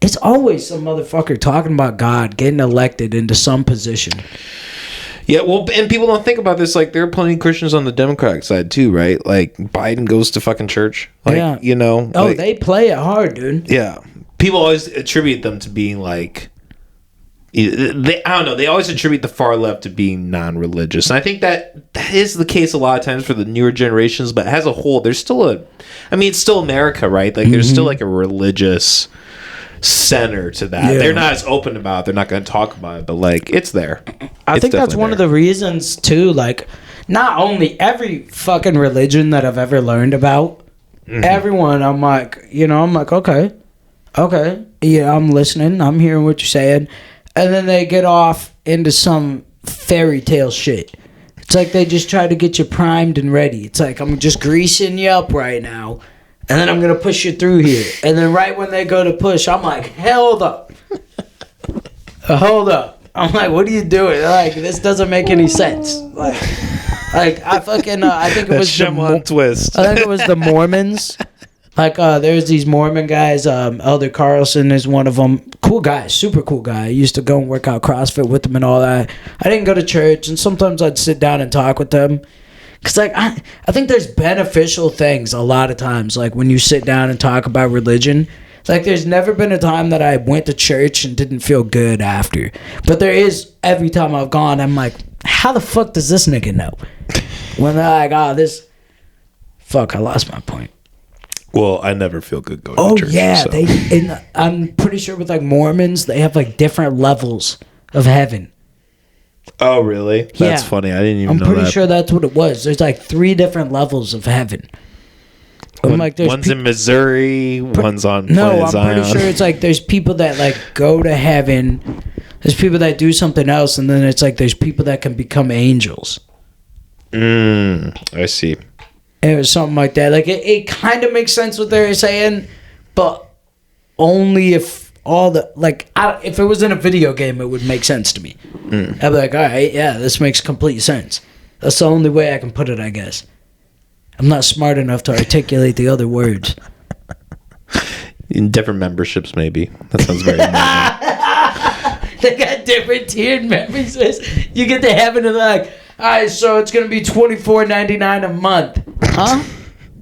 [SPEAKER 1] it's always some motherfucker talking about God getting elected into some position.
[SPEAKER 2] Yeah, well, and people don't think about this. Like, there are plenty of Christians on the Democratic side too, right? Like, Biden goes to fucking church. Like, you know.
[SPEAKER 1] Oh, like, they play it hard, dude.
[SPEAKER 2] Yeah, people always attribute them to being like. I don't know. They always attribute the far left to being non-religious, and I think that is the case a lot of times for the newer generations. But as a whole, there's still it's still America, right? Like, there's still like a religious center to that. Yeah. They're not as open about it. They're not going to talk about it, but like it's there.
[SPEAKER 1] I think that's one of the reasons too. Like, not only every fucking religion that I've ever learned about, everyone, I'm like, okay, yeah, I'm listening. I'm hearing what you're saying. And then they get off into some fairy tale shit. It's like they just try to get you primed and ready. It's like, I'm just greasing you up right now, and then I'm going to push you through here. And then right when they go to push, I'm like, hold up. Hold up. I'm like, what are you doing? Like, this doesn't make any sense. Like I fucking, I think it was
[SPEAKER 2] twist.
[SPEAKER 1] I think it was the Mormons. Like, there's these Mormon guys. Elder Carlson is one of them. Cool guy, super cool guy. I used to go and work out CrossFit with them and all that. I didn't go to church, and sometimes I'd sit down and talk with them. Because, like, I think there's beneficial things a lot of times, like, when you sit down and talk about religion. Like, there's never been a time that I went to church and didn't feel good after. But there is, every time I've gone, I'm like, how the fuck does this nigga know? When they're like, oh, this Fuck, I lost my point.
[SPEAKER 2] Well, I never feel good going to church.
[SPEAKER 1] Oh yeah,
[SPEAKER 2] so.
[SPEAKER 1] I'm pretty sure with like Mormons, they have like different levels of heaven.
[SPEAKER 2] Oh really? That's funny. I didn't even know that.
[SPEAKER 1] I'm pretty sure that's what it was. There's like 3 different levels of heaven.
[SPEAKER 2] One's in Missouri, one's on Planet Zion.
[SPEAKER 1] I'm pretty sure it's like there's people that like go to heaven. There's people that do something else, and then it's like there's people that can become angels.
[SPEAKER 2] I see.
[SPEAKER 1] It was something like that. Like it kind of makes sense what they're saying, but only if all the like if it was in a video game, it would make sense to me. I'd be like, all right, yeah, this makes complete sense. That's the only way I can put it, I guess. I'm not smart enough to articulate the other words.
[SPEAKER 2] In different memberships, maybe. That sounds very amazing.
[SPEAKER 1] They got different tiered memberships. You get to heaven and they're like, all right, so it's going to be $24.99 a month. Huh?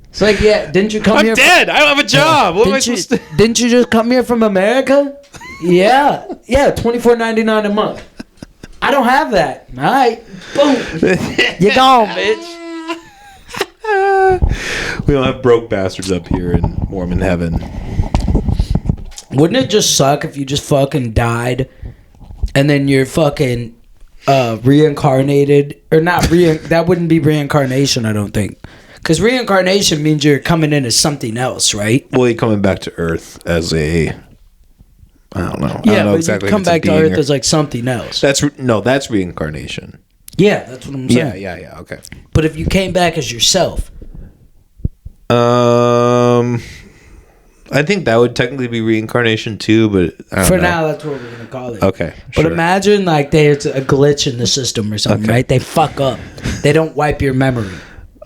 [SPEAKER 1] It's like, yeah, didn't you come here?
[SPEAKER 2] I'm dead. I don't have a job. What am I supposed to...
[SPEAKER 1] Didn't you just come here from America? Yeah, $24.99 a month. I don't have that. All right, boom. You're gone, bitch.
[SPEAKER 2] We don't have broke bastards up here in Mormon heaven.
[SPEAKER 1] Wouldn't it just suck if you just fucking died and then you're fucking reincarnated? Or not that wouldn't be reincarnation, I don't think. Because reincarnation means you're coming in as something else, right?
[SPEAKER 2] Well, you're coming back to Earth as a... I don't know.
[SPEAKER 1] Yeah,
[SPEAKER 2] I don't know
[SPEAKER 1] but
[SPEAKER 2] exactly
[SPEAKER 1] you come back to Earth as like something else.
[SPEAKER 2] That's reincarnation.
[SPEAKER 1] Yeah, that's what I'm saying.
[SPEAKER 2] Yeah, okay.
[SPEAKER 1] But if you came back as yourself...
[SPEAKER 2] I think that would technically be reincarnation too, but I don't know.
[SPEAKER 1] Now, that's what we're gonna call it.
[SPEAKER 2] Okay,
[SPEAKER 1] but imagine like there's a glitch in the system or something, right? They fuck up. They don't wipe your memory.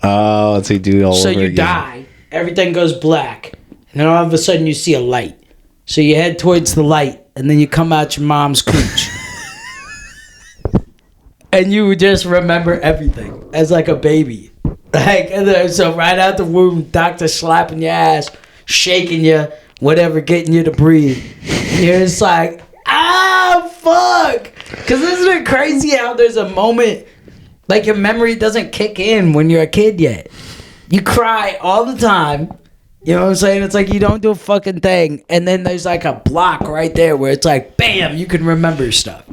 [SPEAKER 2] Oh, so you do it all over again. So you
[SPEAKER 1] die. Everything goes black, and then all of a sudden you see a light. So you head towards the light, and then you come out your mom's cooch, and you would just remember everything as like a baby. Like, and then, so right out the womb, doctor slapping your ass, shaking you, whatever, getting you to breathe. You're just like, fuck. Because isn't it crazy how there's a moment, like your memory doesn't kick in when you're a kid yet. You cry all the time. You know what I'm saying? It's like you don't do a fucking thing. And then there's like a block right there where it's like, bam, you can remember stuff.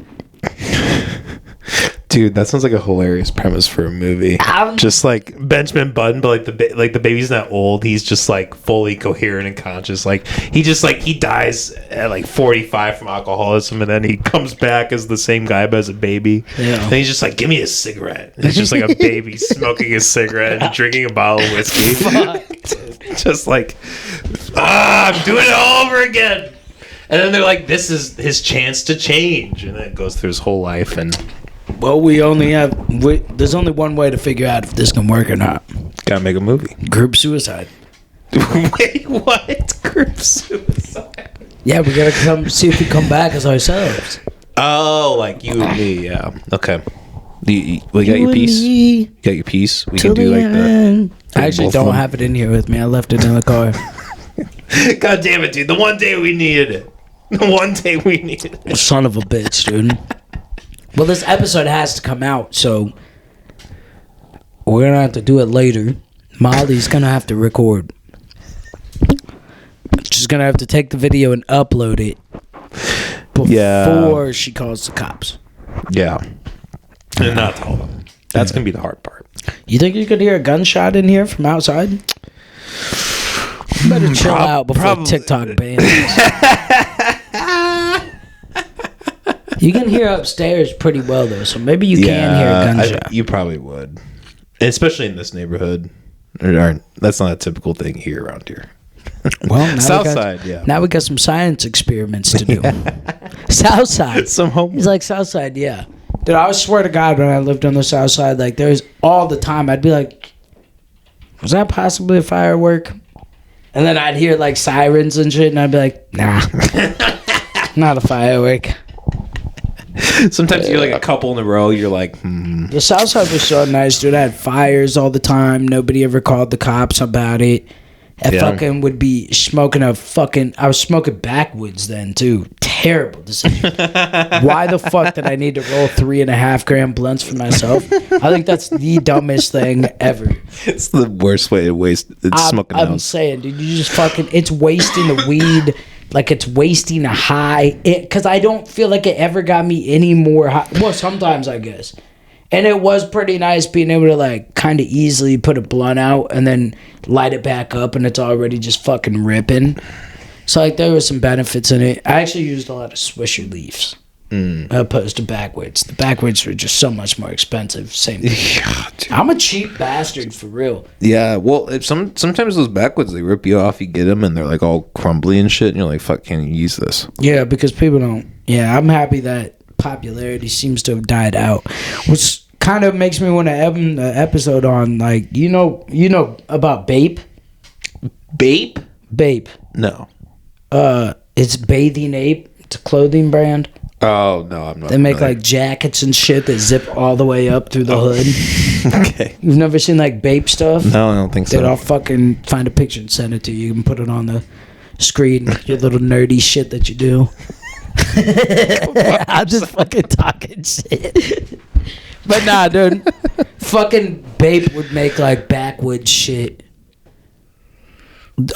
[SPEAKER 2] Dude, that sounds like a hilarious premise for a movie. Just like Benjamin Button, but like the baby's not old. He's just like fully coherent and conscious. Like he dies at like 45 from alcoholism, and then he comes back as the same guy but as a baby. Yeah. And he's just like, give me a cigarette. And it's just like a baby smoking a cigarette and drinking a bottle of whiskey. Just like, I'm doing it all over again. And then they're like, this is his chance to change, and then it goes through his whole life. And
[SPEAKER 1] well, there's only one way to figure out if this can work or not.
[SPEAKER 2] Gotta make a movie.
[SPEAKER 1] Group suicide.
[SPEAKER 2] Wait, what? Group suicide?
[SPEAKER 1] Yeah, we gotta come see if we come back as ourselves.
[SPEAKER 2] Oh, like you and me, yeah. Okay. We got your piece? You got your piece? We can do like that.
[SPEAKER 1] I actually don't have it in here with me. I left it in the car.
[SPEAKER 2] God damn it, dude. The one day we needed it. The one day we needed it.
[SPEAKER 1] Son of a bitch, dude. Well, this episode has to come out, so we're going to have to do it later. Molly's going to have to record. She's going to have to take the video and upload it before she calls the cops.
[SPEAKER 2] Yeah. And not tell them. That's going to be the hard part.
[SPEAKER 1] You think you could hear a gunshot in here from outside? You better chill out before TikTok bans. You can hear upstairs pretty well, though, so maybe you can hear a gunshot.
[SPEAKER 2] You probably would. Especially in this neighborhood. That's not a typical thing here around here.
[SPEAKER 1] Well,
[SPEAKER 2] Southside, yeah.
[SPEAKER 1] Now we got some science experiments to do. Southside.
[SPEAKER 2] Some home.
[SPEAKER 1] He's like, Southside, yeah. Dude, I swear to God, when I lived on the Southside, like, there's all the time, I'd be like, was that possibly a firework? And then I'd hear, like, sirens and shit, and I'd be like, nah. Not a firework.
[SPEAKER 2] Sometimes you're like a couple in a row. You're like,
[SPEAKER 1] The Southside was so nice, dude. I had fires all the time. Nobody ever called the cops about it. I fucking would be smoking I was smoking backwoods then too. Terrible decision. Why the fuck did I need to roll 3.5 gram blunts for myself? I think that's the dumbest thing ever.
[SPEAKER 2] It's the worst way to waste smoking.
[SPEAKER 1] I'm saying, dude, you just fucking, it's wasting the weed. Like, it's wasting a high. Because I don't feel like it ever got me any more high. Well, sometimes, I guess. And it was pretty nice being able to, like, kind of easily put a blunt out and then light it back up and it's already just fucking ripping. So, like, there was some benefits in it. I actually used a lot of Swisher Leafs opposed to backwoods. The backwoods were just so much more expensive. Same thing. Yeah, I'm a cheap bastard, for real.
[SPEAKER 2] Yeah, well, sometimes those backwoods, they rip you off. You get them and they're, like, all crumbly and shit. And you're like, fuck, can't you use this?
[SPEAKER 1] Yeah, because people don't. Yeah, I'm happy that popularity seems to have died out, which kind of makes me want to have an episode on, like, you know about Bape? Bape.
[SPEAKER 2] No.
[SPEAKER 1] It's Bathing Ape. It's a clothing brand.
[SPEAKER 2] Oh, no, I'm not.
[SPEAKER 1] They make like jackets and shit that zip all the way up through the hood.
[SPEAKER 2] Okay.
[SPEAKER 1] You've never seen like Bape stuff?
[SPEAKER 2] No, I don't think so.
[SPEAKER 1] Dude, I'll fucking find a picture and send it to you. You can put it on the screen, your little nerdy shit that you do. I'm just fucking talking shit. But nah, dude. Fucking Bape would make like backwoods shit.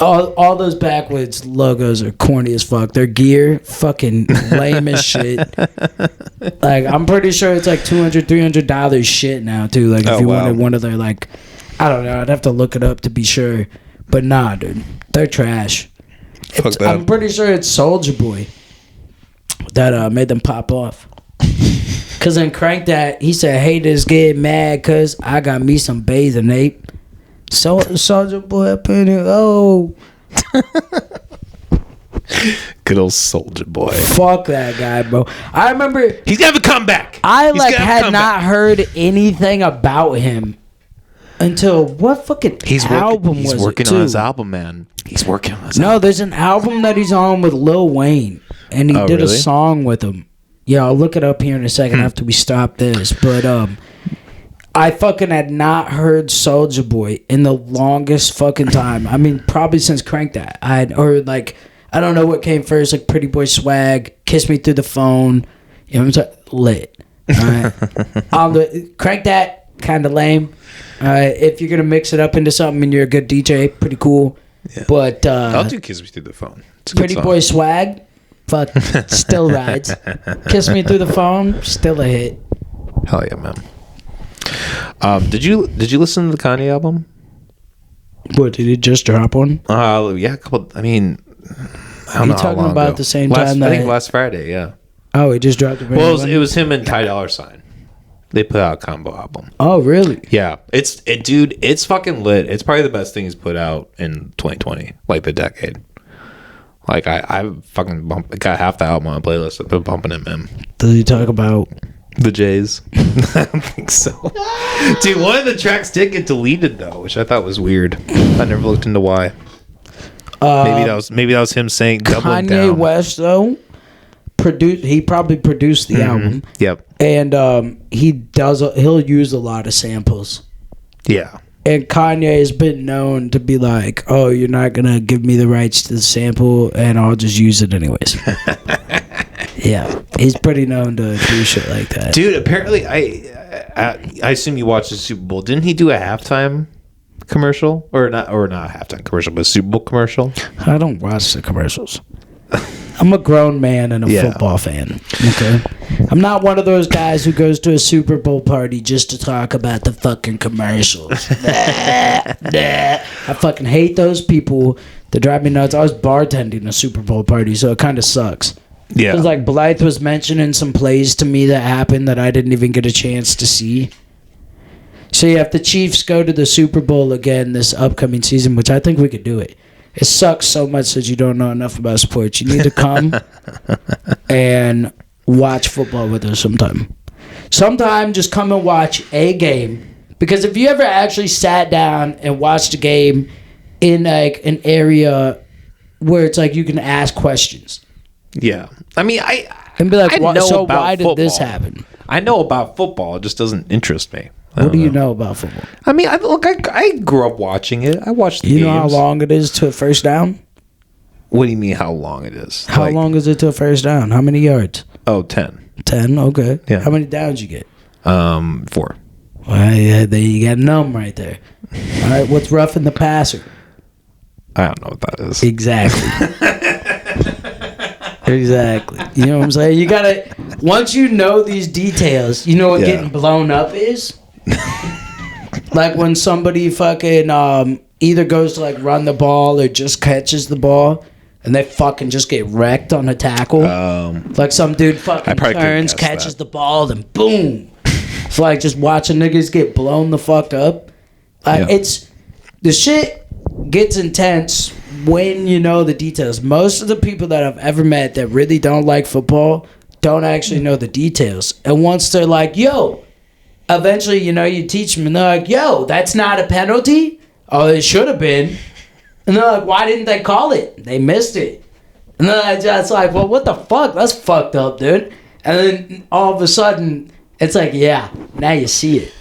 [SPEAKER 1] All those backwoods logos are corny as fuck. Their gear, fucking lame as shit. Like, I'm pretty sure it's like $200, $300 shit now, too. Like, if you wanted one of their, like, I don't know. I'd have to look it up to be sure. But nah, dude. They're trash. I'm pretty sure it's Soulja Boy that made them pop off. Because in Crank That, he said, haters get mad because I got me some Bathing Ape. Soulja Boy up in here. Oh.
[SPEAKER 2] Good old Soulja Boy.
[SPEAKER 1] Fuck that guy, bro. I remember.
[SPEAKER 2] He's going to have a comeback.
[SPEAKER 1] I had not heard anything about him until what fucking album was it?
[SPEAKER 2] He's working on his album, man. He's working on his album.
[SPEAKER 1] No, there's an album that he's on with Lil Wayne. And he did a song with him. Yeah, I'll look it up here in a second after we stop this. But, I fucking had not heard Soulja Boy in the longest fucking time. I mean, probably since Crank That. I had heard, like, I don't know what came first, like Pretty Boy Swag, Kiss Me Through the Phone. You know what I'm saying? Lit. All right? Crank That, kind of lame. If you're going to mix it up into something and you're a good DJ, pretty cool. Yeah. But
[SPEAKER 2] I'll do Kiss Me Through the Phone.
[SPEAKER 1] Pretty Boy Swag, fuck, still rides. Kiss Me Through the Phone, still a hit.
[SPEAKER 2] Hell yeah, man. Did you listen to the Kanye album?
[SPEAKER 1] What, did he just drop one?
[SPEAKER 2] Yeah, a couple. I mean, I don't know how
[SPEAKER 1] talking
[SPEAKER 2] long
[SPEAKER 1] about
[SPEAKER 2] ago.
[SPEAKER 1] the same time
[SPEAKER 2] I think last Friday. Yeah.
[SPEAKER 1] Oh, he just dropped a brand
[SPEAKER 2] Well, it was him and Ty Dolla $ign. They put out a combo album.
[SPEAKER 1] Oh, really?
[SPEAKER 2] Yeah, dude. It's fucking lit. It's probably the best thing he's put out in 2020, like the decade. Like I fucking got half the album on a playlist. I've been bumping it, man.
[SPEAKER 1] Does he talk about
[SPEAKER 2] the Jays? I don't think so. Dude, one of the tracks did get deleted though, which I thought was weird. I never looked into why. Maybe that was him saying doubling down.
[SPEAKER 1] Kanye West though he probably produced the album.
[SPEAKER 2] Yep.
[SPEAKER 1] And he'll use a lot of samples.
[SPEAKER 2] Yeah.
[SPEAKER 1] And Kanye has been known to be like, oh, you're not going to give me the rights to the sample, and I'll just use it anyways. Yeah. He's pretty known to do shit like that.
[SPEAKER 2] Dude, apparently, I assume you watched the Super Bowl. Didn't he do a halftime commercial? Or not a halftime commercial, but a Super Bowl commercial?
[SPEAKER 1] I don't watch the commercials. I'm a grown man and a football fan. Okay, I'm not one of those guys who goes to a Super Bowl party just to talk about the fucking commercials. I fucking hate those people that drive me nuts. I was bartending a Super Bowl party, so it kind of sucks. Yeah, because like Blythe was mentioning some plays to me that happened that I didn't even get a chance to see. So yeah, if the Chiefs go to the Super Bowl again this upcoming season, which I think we could do it. It sucks so much that you don't know enough about sports. You need to come and watch football with us sometime. Sometime, just come and watch a game. Because if you ever actually sat down and watched a game in like an area where it's like you can ask questions.
[SPEAKER 2] Yeah. I mean,
[SPEAKER 1] and be like, why did this happen?
[SPEAKER 2] I know about football. It just doesn't interest me.
[SPEAKER 1] What do you know about football?
[SPEAKER 2] I mean, I grew up watching it. I watched the games.
[SPEAKER 1] You know how long it is to a first down?
[SPEAKER 2] What do you mean how long it is?
[SPEAKER 1] How long is it to a first down? How many yards?
[SPEAKER 2] Oh, 10.
[SPEAKER 1] 10, okay.
[SPEAKER 2] Yeah.
[SPEAKER 1] How many downs you get?
[SPEAKER 2] 4.
[SPEAKER 1] Well, yeah, there you got a number right there. All right, what's roughing the passer?
[SPEAKER 2] I don't know what that is.
[SPEAKER 1] Exactly. Exactly. You know what I'm saying? You gotta, once you know these details, you know what getting blown up is? Like when somebody fucking either goes to like run the ball or just catches the ball and they fucking just get wrecked on a tackle. Like some dude fucking turns, catches the ball, and boom. It's like just watching niggas get blown the fuck up. It's, the shit gets intense when you know the details. Most of the people that I've ever met that really don't like football don't actually know the details. And once they're like, yo, eventually, you know, you teach them and they're like, yo, that's not a penalty? Oh, it should have been. And they're like, why didn't they call it? They missed it. And then I just like, well, what the fuck? That's fucked up, dude. And then all of a sudden, it's like, yeah, now you see it.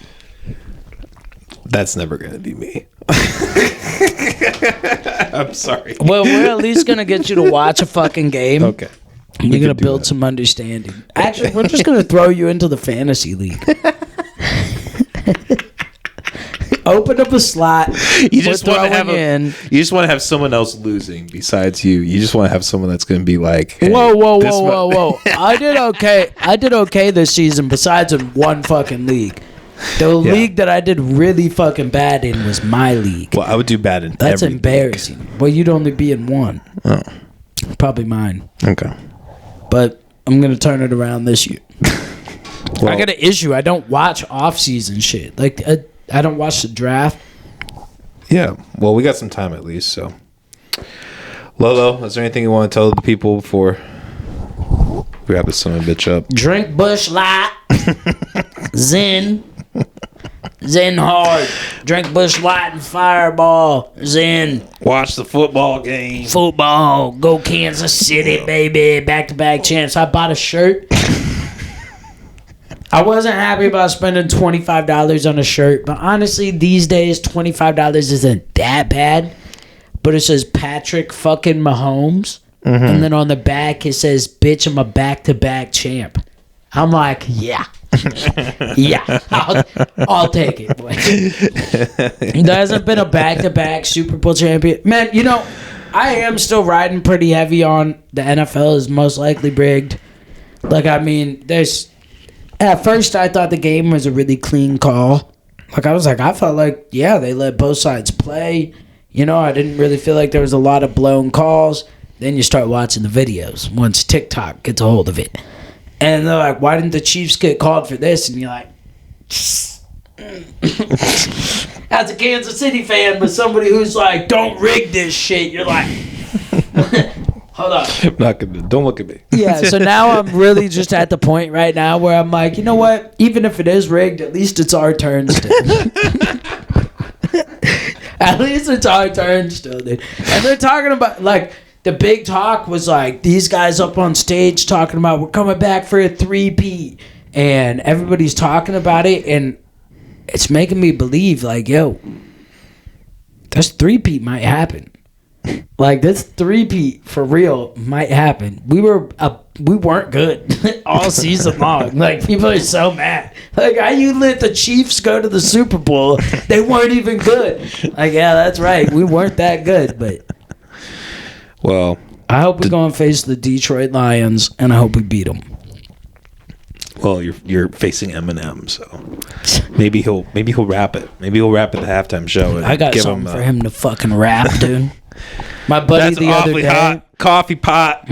[SPEAKER 2] That's never going to be me. I'm sorry.
[SPEAKER 1] Well, we're at least going to get you to watch a fucking game.
[SPEAKER 2] Okay.
[SPEAKER 1] You're going to build some understanding. Actually, we're just going to throw you into the fantasy league. Open up a slot.
[SPEAKER 2] You just want to have someone else losing besides you. You just want to have someone that's going to be like, hey,
[SPEAKER 1] whoa. I did okay this season besides in one fucking league. The league that I did really fucking bad in was my league.
[SPEAKER 2] Well, I would do bad in
[SPEAKER 1] That's
[SPEAKER 2] every
[SPEAKER 1] embarrassing.
[SPEAKER 2] league.
[SPEAKER 1] Well, you'd only be in one.
[SPEAKER 2] Oh.
[SPEAKER 1] Probably mine.
[SPEAKER 2] Okay.
[SPEAKER 1] But I'm going to turn it around this year.
[SPEAKER 2] Well,
[SPEAKER 1] I got an issue. I don't watch off-season shit. Like, I don't watch the draft.
[SPEAKER 2] Yeah. Well, we got some time at least, so. Lolo, is there anything you want to tell the people before we wrap this son of a bitch up?
[SPEAKER 1] Drink Bush Light. Zen hard. Drink Bush Light and Fireball. Zen.
[SPEAKER 2] Watch the football game.
[SPEAKER 1] Football. Go Kansas City, baby. Back-to-back champs. I bought a shirt. I wasn't happy about spending $25 on a shirt, but honestly, these days, $25 isn't that bad. But it says Patrick fucking Mahomes. Mm-hmm. And then on the back, it says, bitch, I'm a back-to-back champ. I'm like, yeah. Yeah, I'll take it, boy. There hasn't been a back-to-back Super Bowl champion. Man, you know, I am still riding pretty heavy on the NFL is most likely rigged. Like, I mean, at first I thought the game was a really clean call. Like, I felt like, yeah, they let both sides play. You know, I didn't really feel like there was a lot of blown calls. Then you start watching the videos once TikTok gets a hold of it. And they're like, why didn't the Chiefs get called for this? And you're like, as a Kansas City fan, but somebody who's like, don't rig this shit, you're like, hold on.
[SPEAKER 2] I'm not gonna. Don't look at me.
[SPEAKER 1] Yeah, so now I'm really just at the point right now where I'm like, you know what? Even if it is rigged, at least it's our turn still. At least it's our turn still, dude. And they're talking about, like, the big talk was like these guys up on stage talking about we're coming back for a 3-peat, and everybody's talking about it, and it's making me believe like, yo, this 3-peat might happen. Like, this 3-peat for real might happen. We weren't good all season long. Like, people are so mad. Like, how you let the Chiefs go to the Super Bowl? They weren't even good. Like, yeah, that's right. We weren't that good, but.
[SPEAKER 2] Well,
[SPEAKER 1] I hope we go and face the Detroit Lions, and I hope we beat them.
[SPEAKER 2] Well, you're facing Eminem, so maybe he'll rap it. Maybe he'll rap at the halftime show. And
[SPEAKER 1] I got something for him to fucking rap, dude. My buddy
[SPEAKER 2] the other day, hot coffee pot.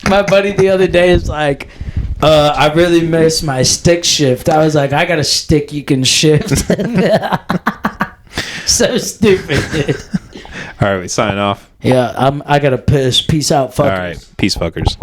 [SPEAKER 1] My buddy the other day is like, I really miss my stick shift. I was like, I got a stick you can shift. So stupid, dude.
[SPEAKER 2] All right, we sign off.
[SPEAKER 1] Yeah, I gotta piss. Peace out, fuckers.
[SPEAKER 2] All right, peace, fuckers.